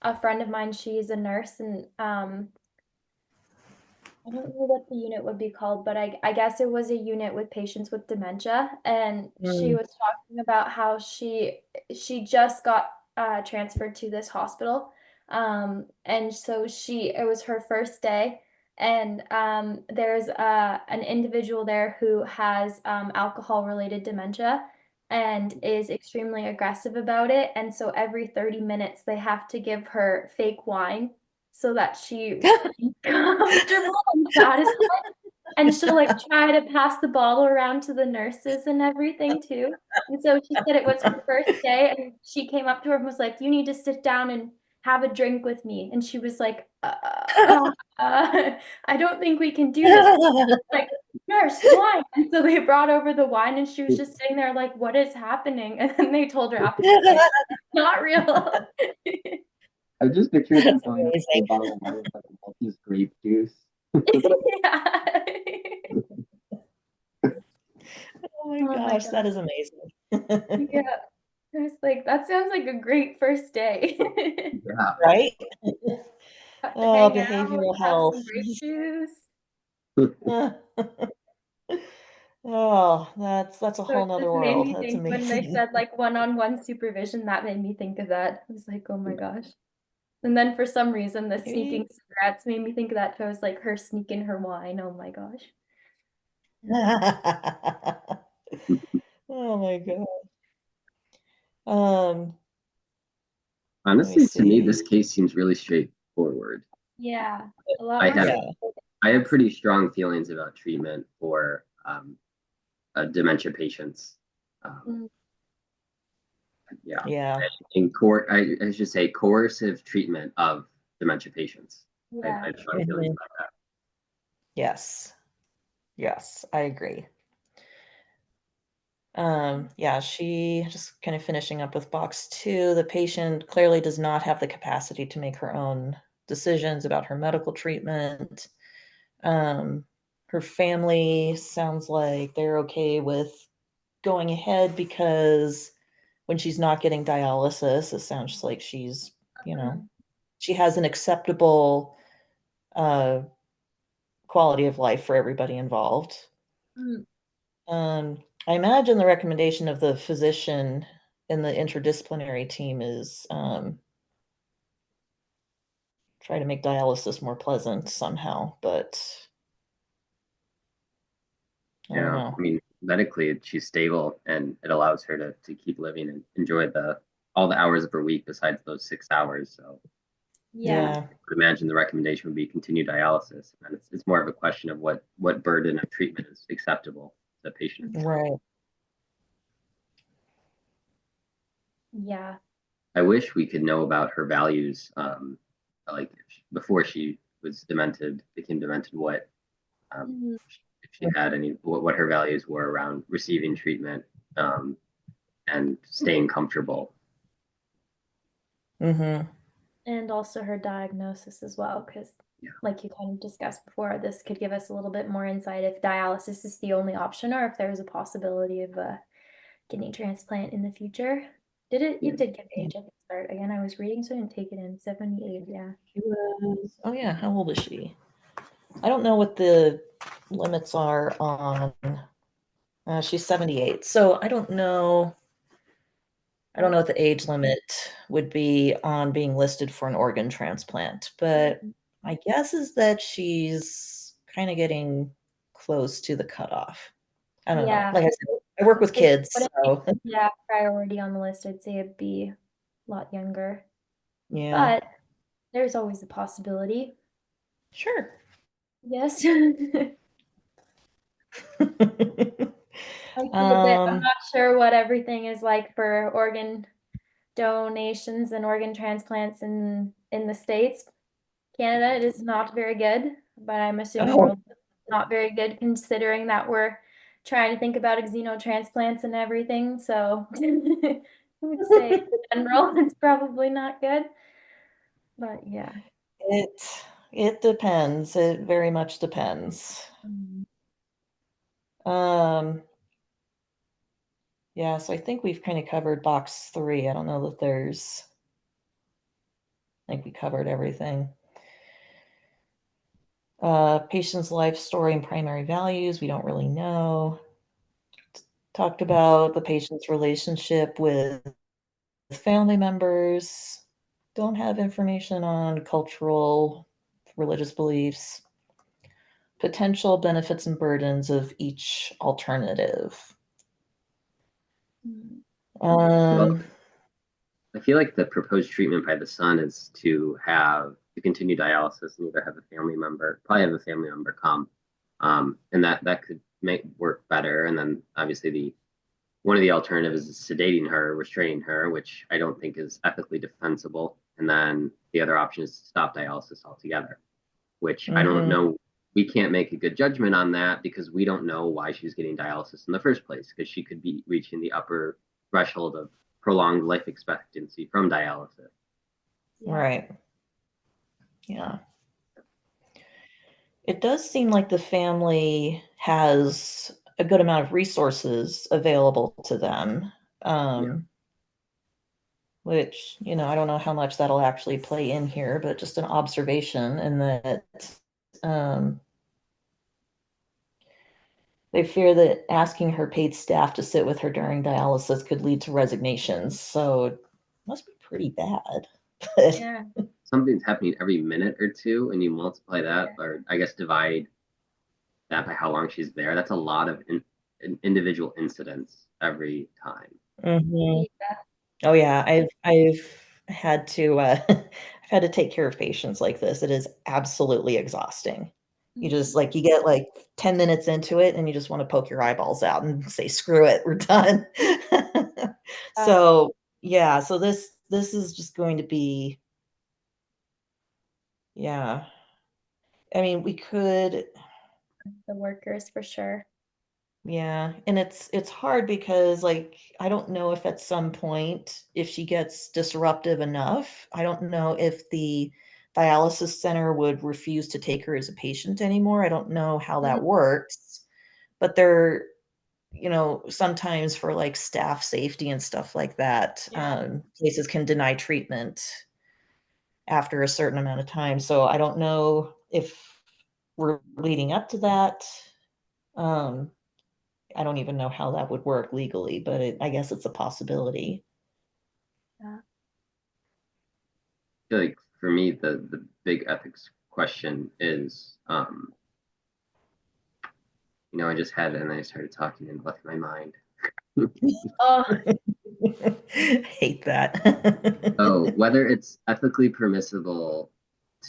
a friend of mine, she's a nurse, and I don't know what the unit would be called, but I guess it was a unit with patients with dementia, and she Mm. was talking about how she just got transferred to this hospital, and so it was her first day, and there's an individual there who has alcohol related dementia and is extremely aggressive about it, and so every 30 minutes they have to give her fake wine so that she comfortable and satisfied. And she'll like try to pass the bottle around to the nurses and everything too. And so she said it was her first day, and she came up to her and was like, "You need to sit down and have a drink with me." And she was like, I don't think we can do this." Like, "Nurse, wine." And so they brought over the wine, and she was just sitting there like, "What is happening?" And then they told her afterwards, like, "It's not real." I just picture them That's filling up a amazing. bottle of wine with like Maltese grape juice. Yeah. Oh my Oh my gosh, that god. is amazing. Yeah. I was like, that sounds like a great first day. Yeah. Right? Got to Oh, hang out, behavioral have health. some grape juice. Oh, that's a So whole it nother just made world. me That's think when they amazing. said like one-on-one supervision, that made me think of that. I was like, oh my gosh. And then for some reason, the Maybe. sneaking cigarettes made me think of that too. I was like, her sneaking her wine. Oh my gosh. Oh my God. Um, let me Honestly, to me, see. this case seems really straightforward. Yeah, a lot I more have Yeah, straightforward I than have this. pretty strong feelings about treatment for dementia patients. Um, Mm, yeah, yeah, I should say coercive treatment of dementia patients. I yeah. have strong feelings mhm. about that. Yes, yes, I agree. Yeah, she just kind of finishing up with box 2. The patient clearly does not have the capacity to make her own decisions about her medical treatment. Um, Her family sounds like they're okay with going ahead because when she's not getting dialysis, it sounds like Mm, she has an acceptable uh, quality of life for everybody involved. mm, I imagine the recommendation of the physician in the interdisciplinary team is try to make dialysis more pleasant somehow, but I don't Yeah, know. I mean, medically, she's stable, and it allows her to keep living and enjoy the all the hours of her week besides those 6 hours. So yeah, Yeah, I would imagine the recommendation would be continue dialysis, and it's more of a question of what burden of treatment is acceptable to the patient. right. yeah. I wish we could know about her values, like before she became demented, Mm, if she had any, what her values were around receiving treatment, um, and staying comfortable. Mhm. and also her diagnosis as well, because Yeah, like you kind of discussed before, this could give us a little bit more insight if dialysis is the only option or if there's a possibility of a kidney transplant in the future. Did it? yeah, You did give Yeah, age at the start. Again, I was reading, so I didn't take it in. 78, yeah. she was oh, yeah, how old is she? I don't know what the limits are on she's 78, so I don't know what the age limit would be on being listed for an organ transplant, but Mm, my guess is that she's kinda getting close to the cutoff. I don't know. yeah, Like I said, I work with it kids, wouldn't be, so yeah, priority on the list. I'd say it'd be a lot younger, yeah. but there's always a possibility. Sure. Yes. I'm Um, not sure what everything is like for organ donations and organ transplants in the States. Canada it is not very good, but I'm assuming oh, world not very good considering that we're trying to think about xenotransplants and everything. So I would say in general it's probably not good. But yeah. it it depends. It very much depends. Mm. Um, yeah, so I think we've kinda covered box 3. I don't know that there's I think we covered everything. Patient's life story and primary values, we don't really know. Talked about the patient's relationship with family members. Don't have information on cultural, religious beliefs. Potential benefits and burdens of each alternative. Mm. well, Um, I feel like the proposed treatment by the son is to continue dialysis and either have a family member, probably have a family member come, and that could make work better. And then obviously the one of the alternatives is sedating her, restraining her, which I don't think is ethically defensible. And then the other option is to stop dialysis altogether, which I don't mhm, know. We can't make a good judgment on that because we don't know why she's getting dialysis in the first place, because she could be reaching the upper threshold of prolonged life expectancy from dialysis. Yeah. right. Yeah. It does seem like the family has a good amount of resources available to them, Yeah. um, which, I don't know how much that'll actually play in here, but just an observation and that, um, They fear that asking her paid staff to sit with her during dialysis could lead to resignations. So it must be pretty bad. But Yeah. Something's happening every minute or two, and you multiply that, or I guess divide that by how long she's there. That's a lot of individual incidents every time. Mhm. Yeah. Oh yeah, I've had to I've had to take care of patients like this. It is absolutely exhausting. You just like you get like 10 minutes into it and you just want to poke your eyeballs out and say, screw it, we're done. So yeah, so this is just going to be, yeah. I mean, we could, The workers for sure. yeah, and it's hard because, like, I don't know if at some point, if she gets disruptive enough, I don't know if the dialysis center would refuse to take her as a patient anymore. I don't know how Mhm. that works, but they're, sometimes for, like, staff safety and stuff like that, Yeah. places can deny treatment after a certain amount of time. So I don't know if we're leading up to that. Um, I don't even know how that would work legally, but I guess it's a possibility. Yeah. I feel like for me, the big ethics question is, I just had it and I started talking and left my mind. Oh, Hate So that. whether it's ethically permissible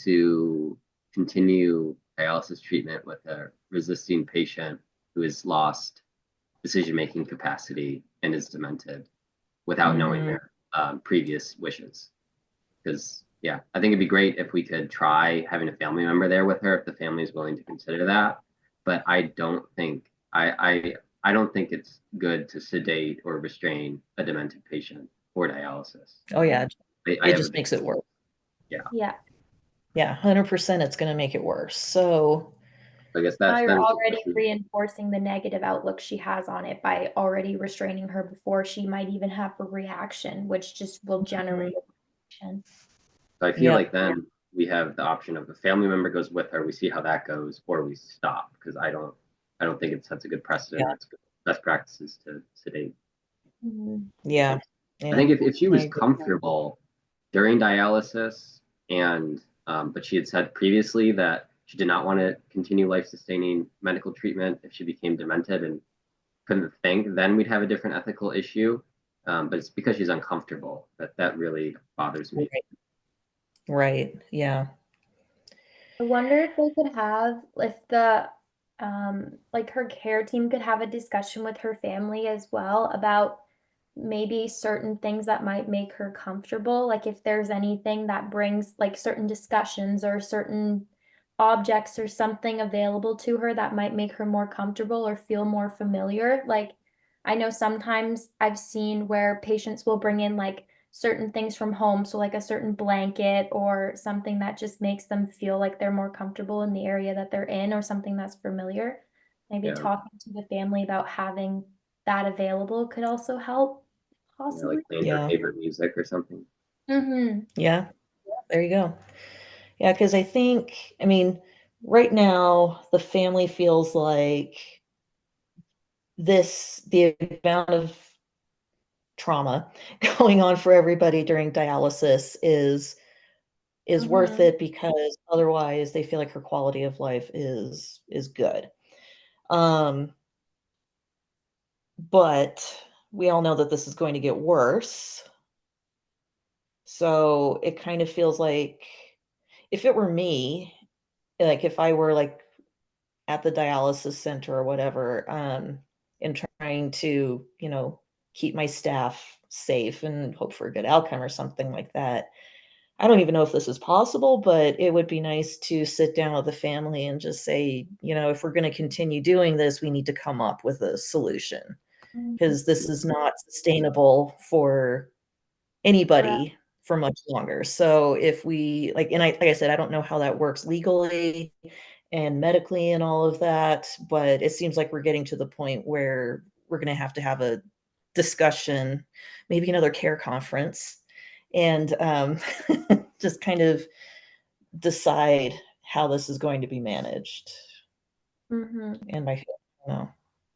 to continue dialysis treatment with a resisting patient who has lost decision-making capacity and is demented without knowing Mhm. their previous wishes. Because yeah, I think it'd be great if we could try having a family member there with her if the family is willing to consider that. But I don't think it's good to sedate or restrain a demented patient for dialysis. Oh, yeah, I it have a just big makes it worse. yeah. yeah. Yeah, 100% it's gonna make it worse. So, I guess Now that's you're then the already question. reinforcing the negative outlook she has on it by already restraining her before she might even have a reaction, which just will mhm, generate a reaction. So I feel yep, like then we have the option of a family member goes with her, we see how that goes, or we stop because I don't think it sets a good precedent yeah, or it's good best practices to sedate. Mhm. yeah, I yeah, think if she I was agree. comfortable during dialysis and but she had said previously that she did not want to continue life-sustaining medical treatment if she became demented and couldn't think, then we'd have a different ethical issue. But it's because she's uncomfortable that really bothers me. Right, right, yeah. I wonder if they could have, if the, like her care team could have a discussion with her family as well about maybe certain things that might make her comfortable. Like if there's anything that brings like certain discussions or certain objects or something available to her that might make her more comfortable or feel more familiar. Like I know sometimes I've seen where patients will bring in like certain things from home, so like a certain blanket or something that just makes them feel like they're more comfortable in the area that they're in or something that's familiar. Maybe Yeah, talking to the family about having that available could also help, like possibly. playing her Yeah, favorite music or something. Mm-hmm. yeah, there you go. Yeah, because I mean, right now, the family feels like the amount of trauma going on for everybody during dialysis is worth Mm-hmm. it because otherwise they feel like her quality of life is good. Um, but we all know that this is going to get worse. So it kind of feels like if it were me, like if I were like at the dialysis center or whatever, and trying to, keep my staff safe and hope for a good outcome or something like that. I don't even know if this is possible, but it would be nice to sit down with the family and just say, if we're going to continue doing this, we need to come up with a solution Mm-hmm. because this is not sustainable for Correct. anybody for much longer. So if we and like I said, I don't know how that works legally and medically and all of that, but it seems like we're getting to the point where we're going to have a discussion, maybe another care conference, and just kind of decide how this is going to be managed. Mm-hmm. And I feel, no.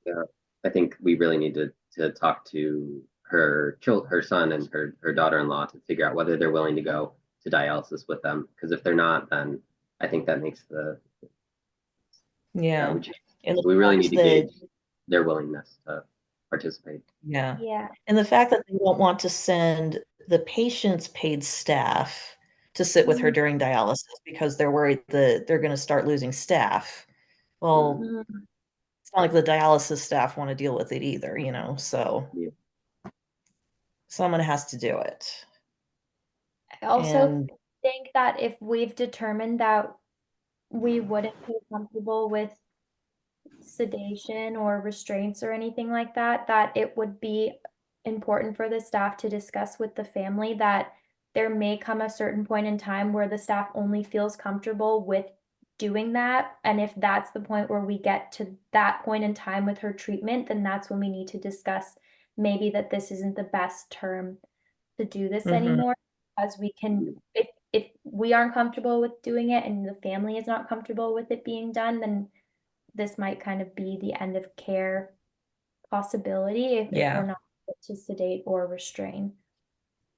Yeah, I think we really need to talk to her son and her daughter-in-law to figure out whether they're willing to go to dialysis with them. Because if they're not, then I think that makes Yeah. And the we really need fact to that, gauge their willingness to participate. yeah. Yeah. And the fact that they don't want to send the patient's paid staff to sit with her during dialysis because they're worried that they're going to start losing staff. Well, Mhm. it's not like the dialysis staff want to deal with it either, you know, so Yeah. someone has to do it. I also And think that if we've determined that we wouldn't feel comfortable with sedation or restraints or anything like that, that it would be important for the staff to discuss with the family that there may come a certain point in time where the staff only feels comfortable with doing that. And if that's the point where we get to that point in time with her treatment, then that's when we need to discuss maybe that this isn't the best term to do this mhm, anymore, as we can, if we aren't comfortable with doing it and the family is not comfortable with it being done, then this might kind of be the end of care possibility if we're yeah, not able to sedate or restrain.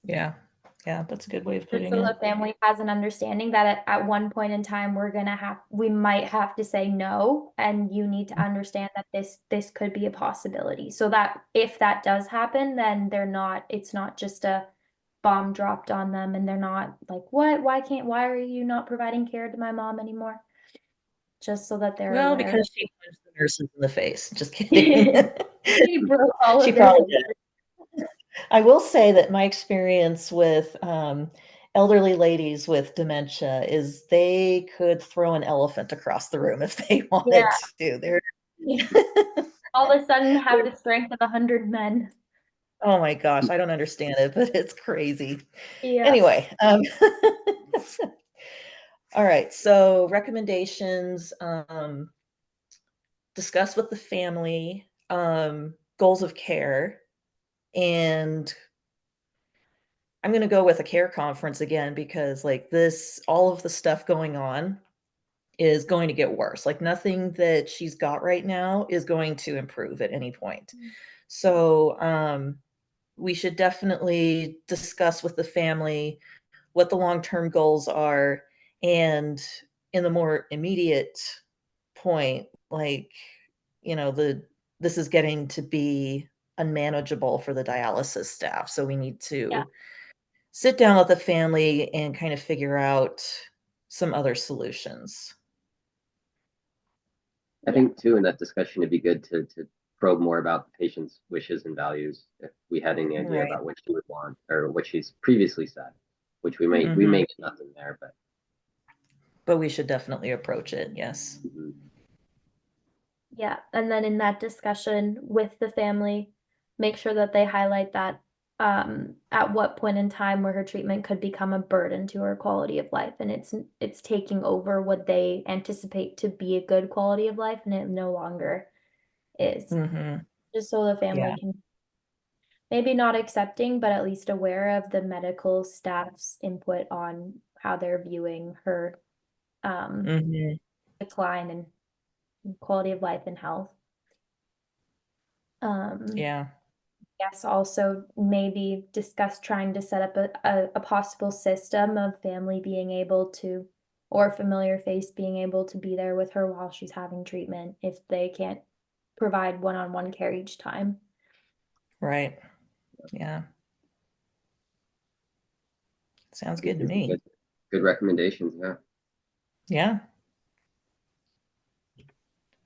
yeah, yeah, that's a good way of Just putting so it. the family has an understanding that at one point in time, we might have to say no, and you need to understand that this could be a possibility. So that if that does happen, then it's not just a bomb dropped on them and they're not like, what? Why are you not providing care to my mom anymore? Just so that they're Well, aware. because she punched the nurses in the face. Just kidding. He broke all She of their probably fingers. did. I will say that my experience with, elderly ladies with dementia is they could throw an elephant across the room if they wanted Yeah. to. They're All of a sudden have the strength of 100 men. oh my gosh, I don't understand it, but it's crazy. Yeah. Anyway, all right, so recommendations, discuss with the family, goals of care, and I'm gonna go with a care conference again because, like, this all of the stuff going on is going to get worse. Like, nothing that she's got right now is going to improve at any point. So, we should definitely discuss with the family what the long-term goals are, and in the more immediate point, like, you know, this is getting to be unmanageable for the dialysis staff, so we need Yeah. to sit down with the family and kind of figure out some other solutions. I Yeah. think too in that discussion it'd be good to probe more about the patient's wishes and values if we had any idea Right. about what she would want or what she's previously said, which we may Mhm. get nothing there, but But we should definitely approach it, yes. mhm. Yeah. And then in that discussion with the family, make sure that they highlight that at what point in time where her treatment could become a burden to her quality of life, and it's taking over what they anticipate to be a good quality of life and it no longer is. Mhm. Just so the family Yeah. can maybe not accepting, but at least aware of the medical staff's input on how they're viewing her um, Mhm. decline in quality of life and health. Um, Yeah. yes, also maybe discuss trying to set up a possible system of family being able to, or familiar face being able to be there with her while she's having treatment if they can't provide one-on-one care each time. Right. Yeah. Sounds These good to would be me. good recommendations, yeah. Yeah.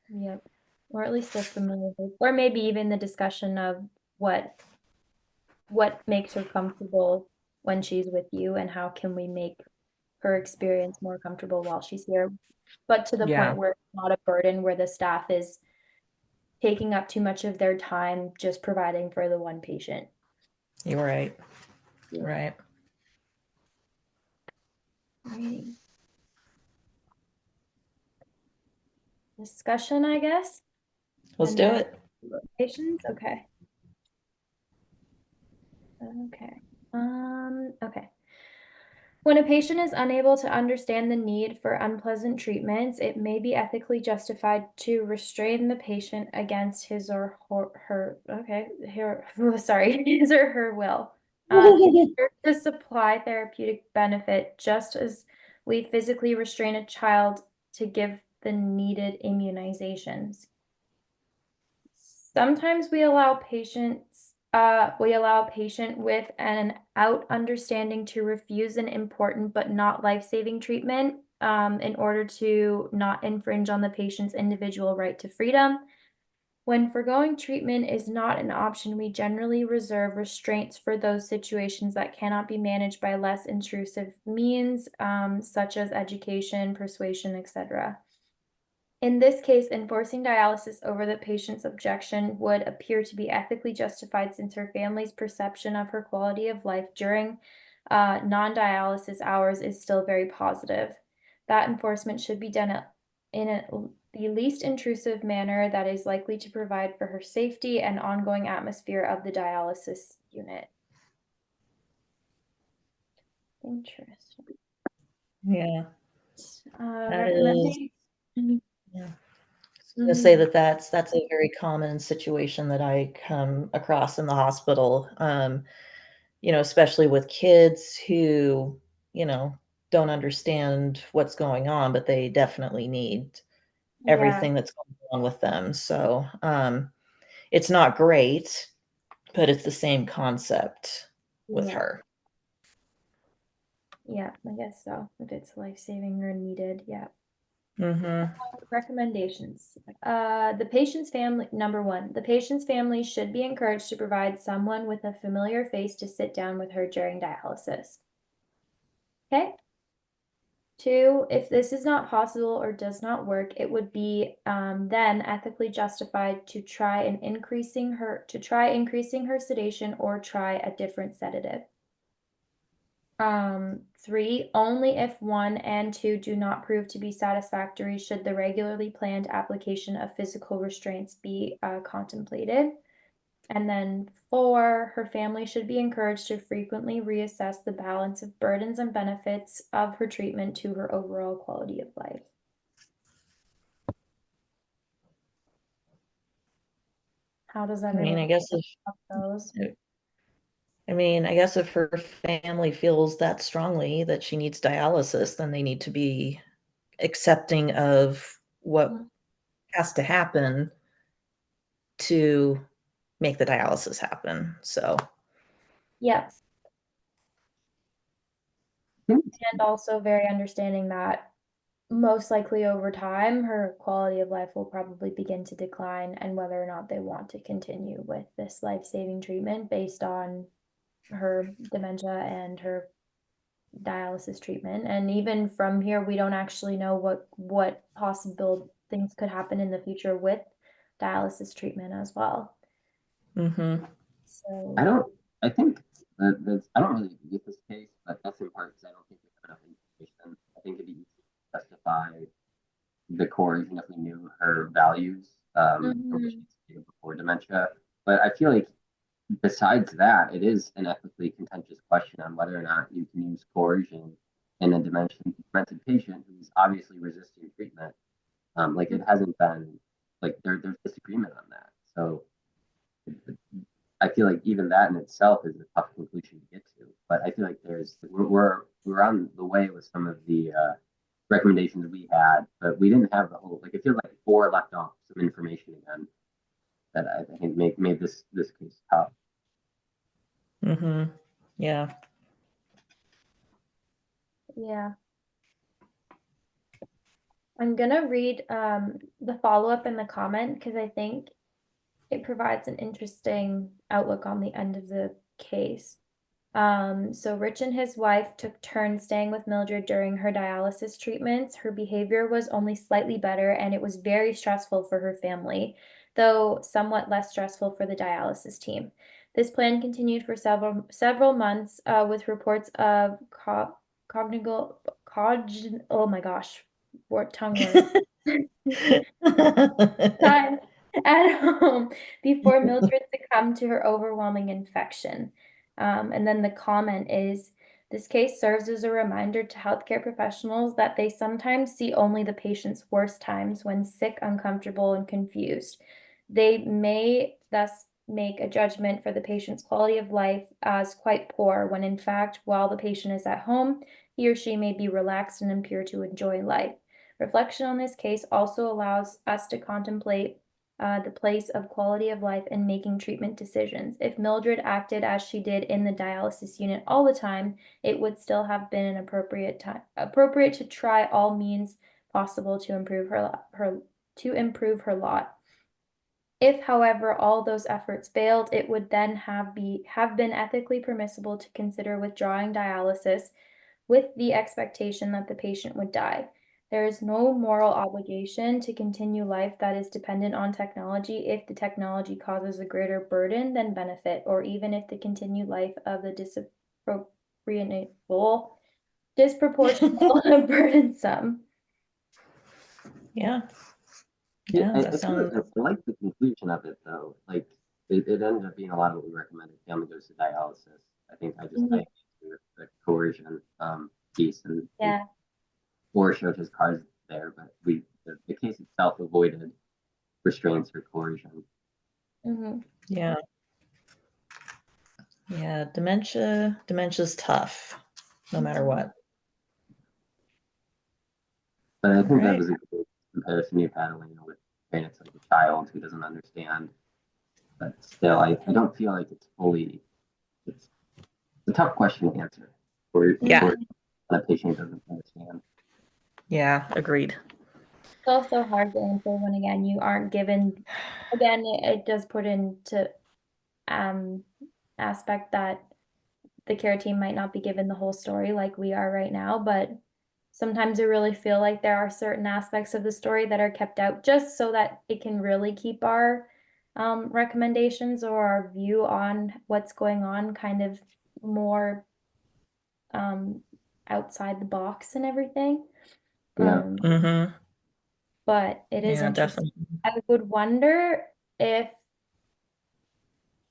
Yep. Or at least a familiar face, or maybe even the discussion of what what makes her comfortable when she's with you and how can we make her experience more comfortable while she's here, but to the Yeah. point where it's not a burden where the staff is taking up too much of their time just providing for the one patient. You're right. Yeah. Right. Right. Discussion, I guess, Let's and do then it. patients. Okay. Okay. Okay. When a patient is unable to understand the need for unpleasant treatments, it may be ethically justified to restrain the patient against his or his or her will, in order to supply therapeutic benefit, just as we physically restrain a child to give the needed immunizations. Sometimes we allow patient with an out understanding to refuse an important but not life-saving treatment, in order to not infringe on the patient's individual right to freedom. When foregoing treatment is not an option, we generally reserve restraints for those situations that cannot be managed by less intrusive means, such as education, persuasion, etc. In this case, enforcing dialysis over the patient's objection would appear to be ethically justified since her family's perception of her quality of life during non-dialysis hours is still very positive. That enforcement should be done the least intrusive manner that is likely to provide for her safety and ongoing atmosphere of the dialysis unit. Interesting. Yeah, that is. Recommending. Yeah. I was gonna say that that's a very common situation that I come across in the hospital, especially with kids who, you know, don't understand what's going on, but they definitely need Yeah, everything that's going on with them. So, it's not great, but it's the same concept with yeah. her. Yeah, I guess so. If it's life-saving or needed, yeah. Mhm. Recommendations. The patient's family, number one, the patient's family should be encouraged to provide someone with a familiar face to sit down with her during dialysis. Okay. Two, if this is not possible or does not work, it would be then ethically justified to try increasing her sedation or try a different sedative. Three, only if one and two do not prove to be satisfactory should the regularly planned application of physical restraints be contemplated. And then four, her family should be encouraged to frequently reassess the balance of burdens and benefits of her treatment to her overall quality of life. How does I mean, everyone I guess if about those? her family feels that strongly that she needs dialysis, then they need to be accepting of what Mhm. has to happen to make the dialysis happen. So, Yep. And also very understanding that most likely over time, her quality of life will probably begin to decline, and whether or not they want to continue with this life-saving treatment based on her dementia and her dialysis treatment. And even from here, we don't actually know what possible things could happen in the future with dialysis treatment as well. mhm. So, I don't. I think that's. I don't really agree with this case, but that's in part because I don't think we have enough information. I think it'd be easy to justify the core even if we knew her values for what mhm. she's doing before dementia. But I feel like besides that, it is an ethically contentious question on whether or not you can use coercion in a demented patient who's obviously resisting treatment. Like it hasn't been like there's disagreement on that. So I feel like even that in itself is a tough conclusion to get to. But I feel like we're on the way with some of the recommendations we had, but we didn't have the whole. Like I feel like four left off some information again that I think made this case tough. Mhm. Yeah. Yeah. I'm gonna read the follow-up in the comment because I think it provides an interesting outlook on the end of the case. So Rich and his wife took turns staying with Mildred during her dialysis treatments. Her behavior was only slightly better, and it was very stressful for her family, though somewhat less stressful for the dialysis team. This plan continued for several months, with reports of oh my gosh, tongue word. Time at home before Mildred succumbed to her overwhelming infection. And then the comment is, This case serves as a reminder to healthcare professionals that they sometimes see only the patient's worst times when sick, uncomfortable, and confused. They may thus make a judgment for the patient's quality of life as quite poor, when in fact, while the patient is at home, he or she may be relaxed and appear to enjoy life. Reflection on this case also allows us to contemplate the place of quality of life in making treatment decisions. If Mildred acted as she did in the dialysis unit all the time, it would still have been an appropriate to try all means possible to improve her lot. If, however, all those efforts failed, it would then have been ethically permissible to consider withdrawing dialysis with the expectation that the patient would die. There is no moral obligation to continue life that is dependent on technology if the technology causes a greater burden than benefit, or even if the continued life of the disproportionately burdensome. Yeah. Yeah, Yeah, that I sounds. like the conclusion of it though. Like it ended up being a lot of what we recommended. Family goes to dialysis. I think I just typed into the coercion piece and Yeah. or showed his cards there, but the case itself avoided restraints or coercion. Mm-hmm. Yeah. Yeah, dementia's tough, no matter what. But I think that Right. was a good comparison you've had, Elena, with it's like a child who doesn't understand. But still, I don't feel like it's a tough question to answer Yeah. for a patient who doesn't understand. Yeah, agreed. It's also hard to answer when, again, you aren't given, again, it does put into aspect that the care team might not be given the whole story like we are right now, but sometimes I really feel like there are certain aspects of the story that are kept out just so that it can really keep our recommendations or our view on what's going on kind of more outside the box and everything. Yeah. Mm-hmm. But it is Yeah, interesting. definitely. I would wonder if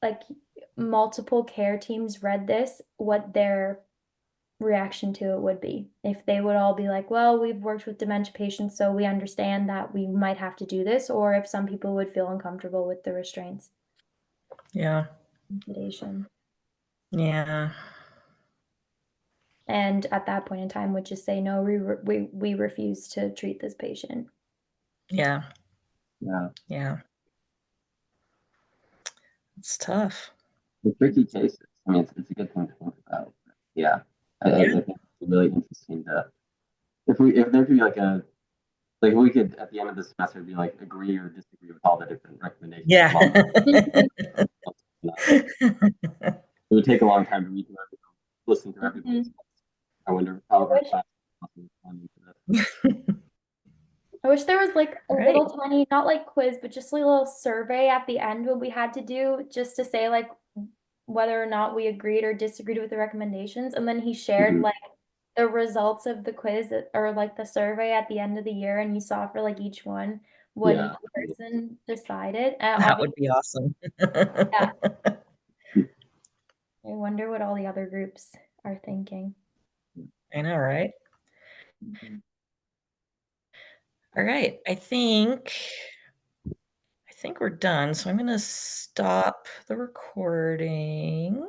like multiple care teams read this, what their reaction to it would be. If they would all be like, well, we've worked with dementia patients, so we understand that we might have to do this, or if some people would feel uncomfortable with the restraints. Yeah. Sedation. Yeah. And at that point in time would just say, no, we refuse to treat this patient. Yeah. Yeah. Yeah. It's tough. The tricky cases. I mean, it's a good thing to think about. Yeah. I think it's really interesting to if there could be like we could at the end of the semester be like agree or disagree with all the different recommendations. Yeah. It would take a long time to read through everything, listen to everybody. I wonder how our class is responding to this. I wish there was like a Right. little tiny, not like quiz, but just like a little survey at the end what we had to do just to say like whether or not we agreed or disagreed with the recommendations. And then he shared like the results of the quiz or like the survey at the end of the year, and you saw for like each one what each person decided. That would be awesome. Yeah. I wonder what all the other groups are thinking. I know, right? All right. I think we're done. So I'm going to stop the recording.